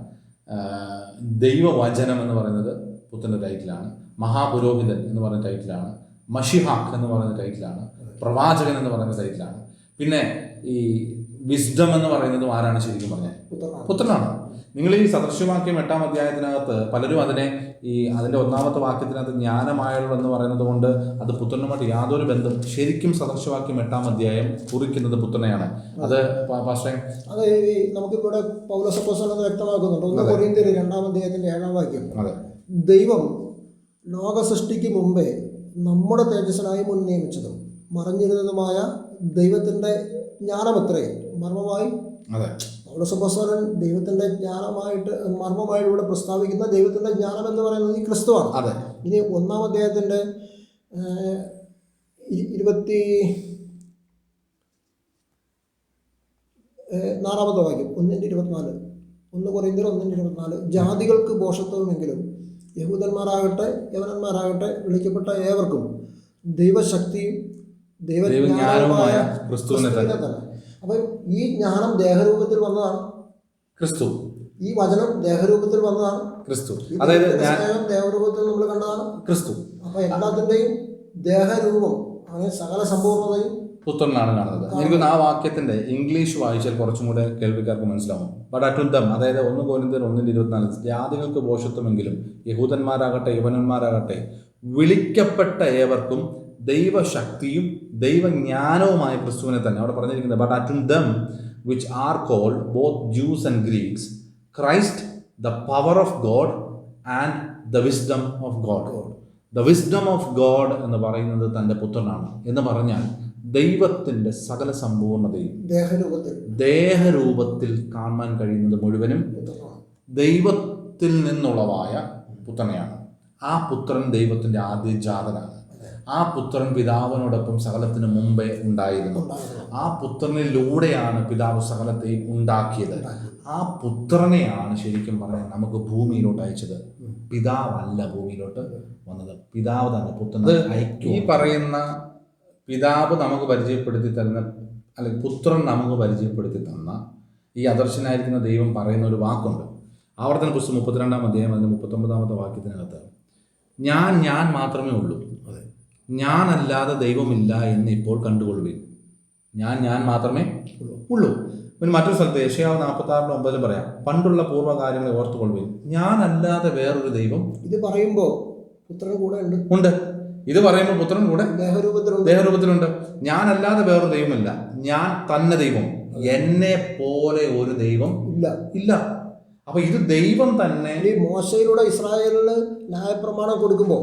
ദൈവവചനം എന്ന് പറയുന്നത് പുത്രൻ്റെ ടൈറ്റിലാണ്. മഹാപുരോഹിതൻ എന്ന് പറയുന്ന ടൈറ്റിലാണ്. മഷിഹാക്ക് എന്ന് പറയുന്ന ടൈറ്റിലാണ്. പ്രവാചകൻ എന്ന് പറയുന്ന ടൈറ്റിലാണ്. പിന്നെ ഈ വിസ്ഡം എന്ന് പറയുന്നതും ആരാണ് ശരിക്കും പറഞ്ഞാൽ? പുത്രനാണ്. നിങ്ങൾ ഈ സദൃശവാക്യം 8-ാം അധ്യായത്തിനകത്ത് പലരും അതിനെ അതിൻ്റെ 1-ാമത്തെ വാക്യത്തിനകത്ത് ജ്ഞാനമായുള്ള എന്ന് പറയുന്നത് കൊണ്ട് അത് പുത്രനുമായിട്ട് യാതൊരു ബന്ധം. ശരിക്കും സദൃശവാക്യം 8-ാം അധ്യായം കുറിക്കുന്നത് പുത്രനെയാണ്. അത് പാസ്റ്ററെ അത് നമുക്കിവിടെ പൗലോസ് അപ്പോസ്തലൻ വ്യക്തമാക്കുന്നുണ്ട്. 1 കൊരിന്ത്യർ 2-ാം അധ്യായത്തിൻ്റെ 7-ാം വാക്യം. ദൈവം ലോക സൃഷ്ടിക്ക് മുമ്പേ നമ്മുടെ തേജസ്സിനായി മുൻ നിയമിച്ചതും മറഞ്ഞിരുന്നതുമായ ദൈവത്തിൻ്റെ ജ്ഞാനമത്രേ മർമ്മമായി. പൗലോസ് അപ്പോസ്തലൻ ദൈവത്തിൻ്റെ ജ്ഞാനമായിട്ട് മർമ്മമായിലൂടെ പ്രസ്താവിക്കുന്ന ദൈവത്തിൻ്റെ ജ്ഞാനം എന്ന് പറയുന്നത് ഈ ക്രിസ്തുവാണ്. ഇനി 1-ാം അധ്യായത്തിൻ്റെ 24-ാമത്തെ വാക്യം 1:24. 1 കൊരിന്ത്യർ 1:24. ജാതികൾക്ക് ഭോഷത്വമെങ്കിലും യഹൂദന്മാരാകട്ടെ യവനന്മാരാകട്ടെ വിളിക്കപ്പെട്ട ഏവർക്കും ദൈവശക്തിയും ദൈവജ്ഞാനവുമായ ക്രിസ്തുവിനെ തന്നെ. അപ്പം ഈ ജ്ഞാനം ദേഹരൂപത്തിൽ വന്നതാണ് ക്രിസ്തു. ഈ വചനം ദേഹരൂപത്തിൽ വന്നതാണ് ക്രിസ്തു. അതായത് ദേഹരൂപത്തിൽ നമ്മൾ കണ്ടതാണ് ക്രിസ്തു. അപ്പൊ എല്ലാത്തിൻ്റെയും ദേഹരൂപം അങ്ങനെ സകല സമ്പൂർണ്ണതയും പുത്രനാണ് കാണുന്നത്. എനിക്ക് ആ വാക്യത്തിന്റെ ഇംഗ്ലീഷ് വായിച്ചാൽ കുറച്ചും കൂടെ കേൾവിക്കാർക്ക് മനസ്സിലാവും. ബട്ട് അറ്റ് ദം, അതായത് 1 കൊരിന്ത്യർ 1:24, ജാതികൾക്ക് ഭോഷത്വമെങ്കിലും യഹൂദന്മാരാകട്ടെ യവനന്മാരാകട്ടെ വിളിക്കപ്പെട്ട ഏവർക്കും ദൈവശക്തിയും ദൈവജ്ഞാനവുമായ ക്രിസ്തുവിനെ തന്നെ അവിടെ പറഞ്ഞിരിക്കുന്നത്. But at them which are called both Jews and Greeks Christ the power of God and the wisdom of God. The wisdom of God എന്ന് പറയുന്നത് തൻ്റെ പുത്രനാണ് എന്ന് പറഞ്ഞാൽ ദൈവത്തിൻ്റെ സകല സമ്പൂർണ്ണതയും ദേഹരൂപത്തിൽ കാണാൻ കഴിയുന്നത് മുഴുവനും ദൈവത്തിൽ നിന്നുളവായ പുത്രനെയാണ്. ആ പുത്രൻ ദൈവത്തിൻ്റെ ആദ്യജാതനാണ്. ആ പുത്രൻ പിതാവിനോടൊപ്പം സകലത്തിന് മുമ്പേ ഉണ്ടായിരുന്നു. ആ പുത്രനിലൂടെയാണ് പിതാവ് സകലത്തെയും ഉണ്ടാക്കിയത്. ആ പുത്രനെയാണ് ശരിക്കും പറഞ്ഞാൽ നമുക്ക് ഭൂമിയിലോട്ട് അയച്ചത്. പിതാവല്ല ഭൂമിയിലോട്ട് വന്നത്, പിതാവ് തന്നെ പുത്രൻ അയക്കും. ഈ പറയുന്ന പിതാവ് നമുക്ക് പരിചയപ്പെടുത്തി തരുന്ന, അല്ലെങ്കിൽ പുത്രൻ നമുക്ക് പരിചയപ്പെടുത്തി തന്ന ഈ അദർശനായിരിക്കുന്ന ദൈവം പറയുന്ന ഒരു വാക്കുണ്ട്. ആവർത്തന പുസ്തകം 32-ാം അധ്യായം അതിൻ്റെ 39-ാമത്തെ വാക്യത്തിനകത്ത് ഞാൻ മാത്രമേ ഉള്ളൂ, ഞാനല്ലാതെ ദൈവമില്ല എന്ന് ഇപ്പോൾ കണ്ടുകൊള്ളുവിൻ. ഞാൻ മാത്രമേ ഉള്ളൂ. പിന്നെ മറ്റൊരു സ്ഥലത്ത് യെശയ്യാവ് 46:9 പറയാം, പണ്ടുള്ള പൂർവ്വകാര്യങ്ങളെ ഓർത്തുകൊള്ളുവിൻ, ഞാനല്ലാതെ വേറൊരു ദൈവം. ഇത് പറയുമ്പോൾ പുത്രൻ കൂടെ ഉണ്ട്. ഇത് പറയുമ്പോൾ പുത്രൻ കൂടെ ദേഹരൂപത്തിലുണ്ട്. ഞാനല്ലാതെ വേറൊരു ദൈവമില്ല, ഞാൻ തന്നെ ദൈവം, എന്നെ പോലെ ഒരു ദൈവം ഇല്ല. അപ്പൊ ഇത് ദൈവം തന്നെ. മോശയിലൂടെ ഇസ്രായേലിന് ന്യായപ്രമാണം കൊടുക്കുമ്പോൾ,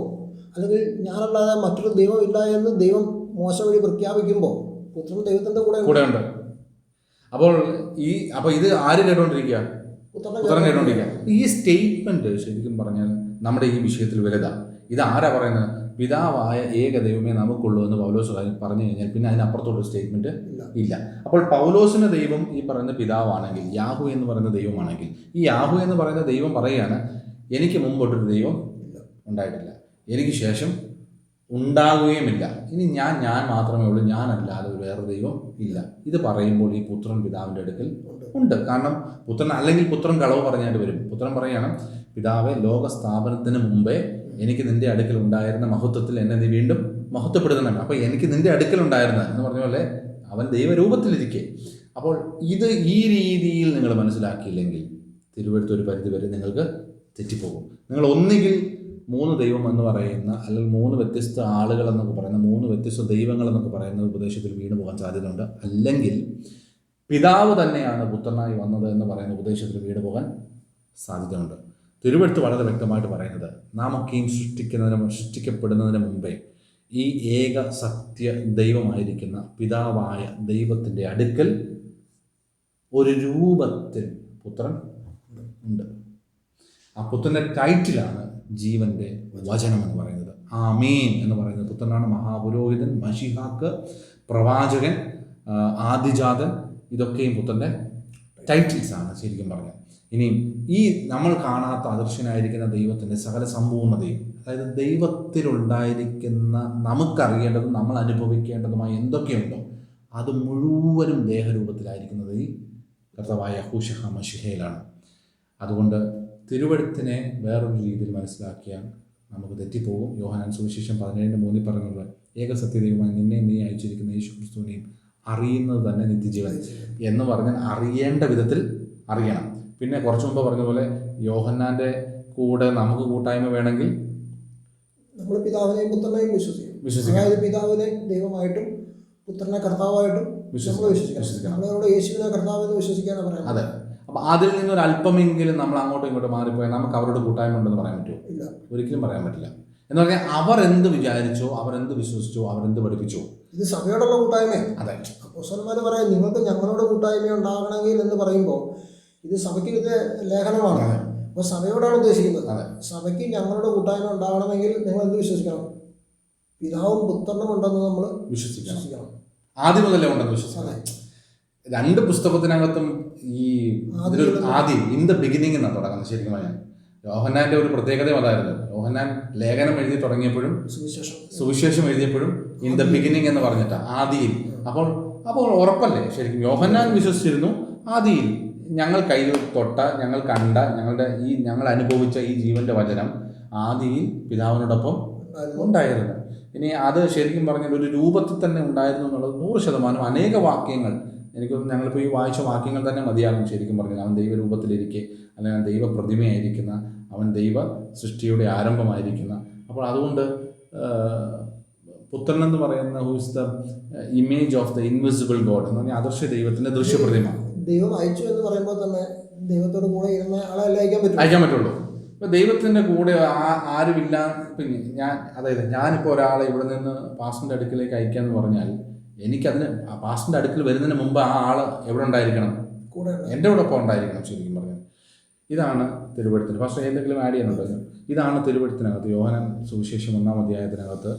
അല്ലെങ്കിൽ ഞാനല്ലാതെ മറ്റൊരു ദൈവം ഇല്ല എന്ന് ദൈവം മോശ വഴി പ്രഖ്യാപിക്കുമ്പോൾ പുത്രൻ ദൈവത്തിന്റെ കൂടെ ഉണ്ട്. അപ്പോൾ ഇത് ആര് കേട്ടോണ്ടിരിക്കുക? പുത്രൻ കേട്ടോണ്ടിരിക്കുക. ഈ സ്റ്റേറ്റ്മെന്റ് ശരിക്കും പറഞ്ഞാൽ നമ്മുടെ ഈ വിഷയത്തിൽ വലുതാണ്. ഇത് ആരാ പറയുന്നത്? പിതാവായ ഏക ദൈവമേ നമുക്കുള്ളൂ എന്ന് പൗലോസ് പറഞ്ഞു കഴിഞ്ഞാൽ പിന്നെ അതിനപ്പുറത്തോട്ടൊരു സ്റ്റേറ്റ്മെന്റ് ഇല്ല. അപ്പോൾ പൗലോസിന്റെ ദൈവം ഈ പറയുന്ന പിതാവാണെങ്കിൽ, യാഹു എന്ന് പറയുന്ന ദൈവമാണെങ്കിൽ, ഈ യാഹു എന്ന് പറയുന്ന ദൈവം പറയുകയാണ്, എനിക്ക് മുമ്പോട്ടൊരു ദൈവം ഉണ്ടായിട്ടില്ല, എനിക്ക് ശേഷം ഉണ്ടാകുകയുമില്ല, ഇനി ഞാൻ മാത്രമേ ഉള്ളൂ, ഞാനല്ലാതെ വേറെ ദൈവം ഇല്ല. ഇത് പറയുമ്പോൾ ഈ പുത്രൻ പിതാവിൻ്റെ അടുക്കൽ ഉണ്ട്. കാരണം പുത്രൻ, അല്ലെങ്കിൽ പുത്രൻ കളവ് പറഞ്ഞായിട്ട് വരും. പുത്രൻ പറയാണ്, പിതാവെ, ലോക സ്ഥാപനത്തിന് മുമ്പേ എനിക്ക് നിന്റെ അടുക്കൽ ഉണ്ടായിരുന്ന മഹത്വത്തിൽ എന്നെ നീ വീണ്ടും മഹത്വപ്പെടുത്തണം. അപ്പോൾ എനിക്ക് നിന്റെ അടുക്കൽ ഉണ്ടായിരുന്ന എന്ന് പറഞ്ഞ പോലെ അവൻ ദൈവരൂപത്തിലിരിക്കെ. അപ്പോൾ ഇത് ഈ രീതിയിൽ നിങ്ങൾ മനസ്സിലാക്കിയില്ലെങ്കിൽ തിരുവെടുത്ത് ഒരു പരിധി വരെ നിങ്ങൾക്ക് തെറ്റിപ്പോകും. നിങ്ങൾ ഒന്നുകിൽ 3 ദൈവം എന്ന് പറയുന്ന, അല്ലെങ്കിൽ 3 വ്യത്യസ്ത ആളുകൾ എന്നൊക്കെ പറയുന്ന, 3 വ്യത്യസ്ത ദൈവങ്ങൾ എന്നൊക്കെ പറയുന്ന ഉപദേശത്തിൽ വീണ് പോകാൻ സാധ്യതയുണ്ട്. അല്ലെങ്കിൽ പിതാവ് തന്നെയാണ് പുത്രനായി വന്നത് എന്ന് പറയുന്ന ഉപദേശത്തിൽ വീണ് പോകാൻ സാധ്യതയുണ്ട്. തിരുവെടുത്ത് വളരെ വ്യക്തമായിട്ട് പറയുന്നത്, നാമൊക്കെയും സൃഷ്ടിക്കപ്പെടുന്നതിന് മുമ്പേ ഈ ഏക സത്യ ദൈവമായിരിക്കുന്ന പിതാവായ ദൈവത്തിൻ്റെ അടുക്കൽ ഒരു രൂപത്തിൽ പുത്രൻ ഉണ്ട്. ആ പുത്രൻ്റെ ടൈറ്റിലാണ് ജീവൻ്റെ വചനം എന്ന് പറയുന്നത്. ആമീൻ എന്ന് പറയുന്നത് പുത്രനാണ്. മഹാപുരോഹിതൻ, മശിഹാക്ക്, പ്രവാചകൻ, ആദിജാതൻ, ഇതൊക്കെയും പുത്രൻ്റെ ടൈറ്റിൽസാണ് ശരിക്കും പറഞ്ഞാൽ. ഇനിയും ഈ നമ്മൾ കാണാത്ത അദൃശ്യനായിരിക്കുന്ന ദൈവത്തിൻ്റെ സകല സമ്പൂർണ്ണതയും, അതായത് ദൈവത്തിലുണ്ടായിരിക്കുന്ന നമുക്കറിയേണ്ടതും നമ്മൾ അനുഭവിക്കേണ്ടതുമായ എന്തൊക്കെയുണ്ടോ അത് മുഴുവനും ദേഹരൂപത്തിലായിരിക്കുന്നത് ഈ കർത്താവായ യഹോശുവ മശിഹയിലാണ്. അതുകൊണ്ട് തിരുവെഴുത്തിനെ വേറൊരു രീതിയിൽ മനസ്സിലാക്കിയാൽ നമുക്ക് തെറ്റിപ്പോകും. യോഹന്നാൻ സുവിശേഷം 17:3 പറഞ്ഞുള്ള ഏക സത്യദൈവമായി നിന്നെ നീ അയച്ചിരിക്കുന്ന യേശു ക്രിസ്തുവിനെയും അറിയുന്നത് തന്നെ നിത്യജീവൻ എന്ന് പറഞ്ഞാൽ അറിയേണ്ട വിധത്തിൽ അറിയണം. പിന്നെ കുറച്ചു മുമ്പ് പറഞ്ഞതുപോലെ യോഹന്നാൻ്റെ കൂടെ നമുക്ക് കൂട്ടായ്മ വേണമെങ്കിൽ നമ്മൾ പിതാവിനെയും പുത്രനെയും വിശ്വസിക്കണം. അതായത് പിതാവിനെ ദൈവമായിട്ടും പുത്രനെ കർത്താവായിട്ടും വിശ്വസിക്കണം. നമ്മളോട് യേശുവിനെ കർത്താവെന്ന് വിശ്വസിക്കാനാണ് പറയുന്നത്. അതെ. അപ്പം അതിൽ നിന്നൊരു അല്പമെങ്കിലും നമ്മൾ അങ്ങോട്ടും ഇങ്ങോട്ടും മാറിപ്പോയാൽ നമുക്ക് അവരോട് കൂട്ടായ്മ ഉണ്ടെന്ന് പറയാൻ പറ്റുമോ? ഇല്ല, ഒരിക്കലും പറയാൻ പറ്റില്ല. എന്ന് പറഞ്ഞാൽ അവർ എന്ത് വിചാരിച്ചോ, അവരെന്ത് വിശ്വസിച്ചോ, അവരെന്ത് പഠിപ്പിച്ചോ, ഇത് സഭയോടുള്ള കൂട്ടായ്മയാണ്. അതെ. അപ്പോസ്തലന്മാർ പറയാം നിങ്ങൾക്ക് ഞങ്ങളോട് കൂട്ടായ്മ ഉണ്ടാകണമെങ്കിൽ എന്ന് പറയുമ്പോൾ ഇത് സഭയ്ക്ക് ഇത് ലേഖനമാണ്. അപ്പോൾ സഭയോടാണ് ഉദ്ദേശിക്കുന്നത്. സഭയ്ക്ക് ഞങ്ങളുടെ കൂട്ടായ്മ ഉണ്ടാകണമെങ്കിൽ നിങ്ങൾ എന്ത് വിശ്വസിക്കണം? പിതാവും പുത്രനും ഉണ്ടെന്ന് നമ്മൾ വിശ്വസിക്കണം. ആദ്യം മുതലേ ഉണ്ടെന്ന് വിശ്വസിക്കണം. രണ്ട് പുസ്തകത്തിനകത്തും ഈ ആദ്യം ഇൻ ദ ബിഗിനിങ് എന്നാണ് തുടങ്ങുന്നത്. ശരിക്കും പറഞ്ഞാൽ യോഹന്നാന്റെ ഒരു പ്രത്യേകതയും അതായിരുന്നു. യോഹന്നാൻ ലേഖനം എഴുതി തുടങ്ങിയപ്പോഴും സുവിശേഷം എഴുതിയപ്പോഴും ഇൻ ദ ബിഗിനിങ് എന്ന് പറഞ്ഞിട്ടാണ് ആദിയിൽ. അപ്പോൾ ഉറപ്പല്ലേ ശരിക്കും യോഹന്നാൻ വിശ്വസിച്ചിരുന്നു ആദിയിൽ ഞങ്ങൾ കയ്യിൽ തൊട്ട, ഞങ്ങൾ കണ്ട, ഞങ്ങൾ അനുഭവിച്ച ഈ ജീവന്റെ വചനം ആദിയിൽ പിതാവിനോടൊപ്പം ഉണ്ടായിരുന്നു. ഇനി അത് ശരിക്കും പറഞ്ഞാൽ ഒരു രൂപത്തിൽ തന്നെ ഉണ്ടായിരുന്നു എന്നുള്ളത് 100%. അനേക വാക്യങ്ങൾ എനിക്കൊന്നും ഞങ്ങളിപ്പോൾ ഈ വായിച്ച വാക്യങ്ങൾ തന്നെ മതിയാകും. ശരിക്കും പറഞ്ഞാൽ അവൻ ദൈവരൂപത്തിലിരിക്കെ, അല്ലെങ്കിൽ ദൈവ പ്രതിമയായിരിക്കുന്ന, അവൻ ദൈവ സൃഷ്ടിയുടെ ആരംഭമായിരിക്കുന്ന. അപ്പോൾ അതുകൊണ്ട് പുത്രൻ എന്ന് പറയുന്ന who is the image of the invisible God എന്ന് പറഞ്ഞാൽ അദൃശ്യ ദൈവത്തിൻ്റെ ദൃശ്യപ്രതിമ. ദൈവം അയച്ചു എന്ന് പറയുമ്പോൾ തന്നെ ദൈവത്തോട് കൂടെ ഇരുന്ന ആളെ അയക്കാൻ പറ്റുള്ളൂ. ഇപ്പോൾ ദൈവത്തിൻ്റെ കൂടെ ആരുമില്ല. പിന്നെ ഞാനിപ്പോൾ ഒരാളെ ഇവിടെ നിന്ന് പാസ്റ്ററിൻ്റെ അടുക്കിലേക്ക് അയക്കാമെന്ന് പറഞ്ഞാൽ എനിക്കതിന് പാസ്റ്ററിൻ്റെ അടുക്കൽ വരുന്നതിന് മുമ്പ് ആ ആൾ എവിടെ ഉണ്ടായിരിക്കണം? എൻ്റെ കൂടെ ഒപ്പം ഉണ്ടായിരിക്കണം. ശരിക്കും പറഞ്ഞാൽ ഇതാണ് തിരുവെഴുത്തിന്. പാസ്റ്റർ എന്തെങ്കിലും ആഡ് ചെയ്യാനുണ്ടല്ലോ? ഇതാണ് തിരുവെഴുത്തിനകത്ത് യോഹന്നാൻ സുവിശേഷം 1-ാം അധ്യായത്തിനകത്ത്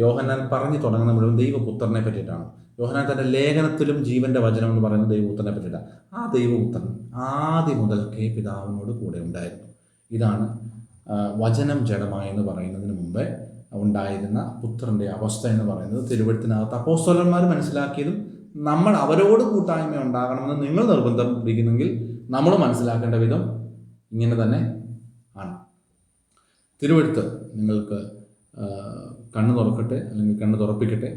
യോഹന്നാൻ പറഞ്ഞു തുടങ്ങുന്ന മുഴുവൻ ദൈവപുത്രനെ പറ്റിയിട്ടാണ്. യോഹന്നാൻ തൻ്റെ ലേഖനത്തിലും ജീവൻ്റെ വചനം എന്ന് പറയുന്നത് ദൈവപുത്രനെ പറ്റിയിട്ടാണ്. ആ ദൈവപുത്രൻ ആദ്യം മുതൽക്കേ പിതാവിനോട് കൂടെ ഉണ്ടായിരുന്നു. ഇതാണ് വചനം ജഡമായെന്ന് പറയുന്നതിന് മുമ്പേ ഉണ്ടായിരുന്ന പുത്രൻ്റെ അവസ്ഥ എന്ന് പറയുന്നത്. തിരുവെഴുത്തിനകത്ത് അപ്പോസ്തലന്മാർ മനസ്സിലാക്കിയതും നമ്മൾ അവരോട് കൂട്ടായ്മ ഉണ്ടാകണമെന്ന് നിങ്ങൾ നിർബന്ധം പിടിക്കുന്നെങ്കിൽ നമ്മൾ മനസ്സിലാക്കേണ്ട വിധം ഇങ്ങനെ തന്നെ ആണ്. തിരുവെഴുത്ത് നിങ്ങൾക്ക് കണ്ണ് തുറക്കട്ടെ, അല്ലെങ്കിൽ കണ്ണ് തുറപ്പിക്കട്ടെ.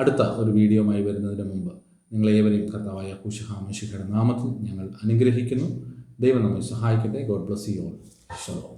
അടുത്ത ഒരു വീഡിയോയുമായി വരുന്നതിന് മുമ്പ് നിങ്ങളേവരെയും കർത്താവായ യഹോശുവ മശിഹയുടെ നാമത്തിൽ ഞങ്ങൾ അനുഗ്രഹിക്കുന്നു. ദൈവം നമ്മെ സഹായിക്കട്ടെ. God bless you all. Shalom.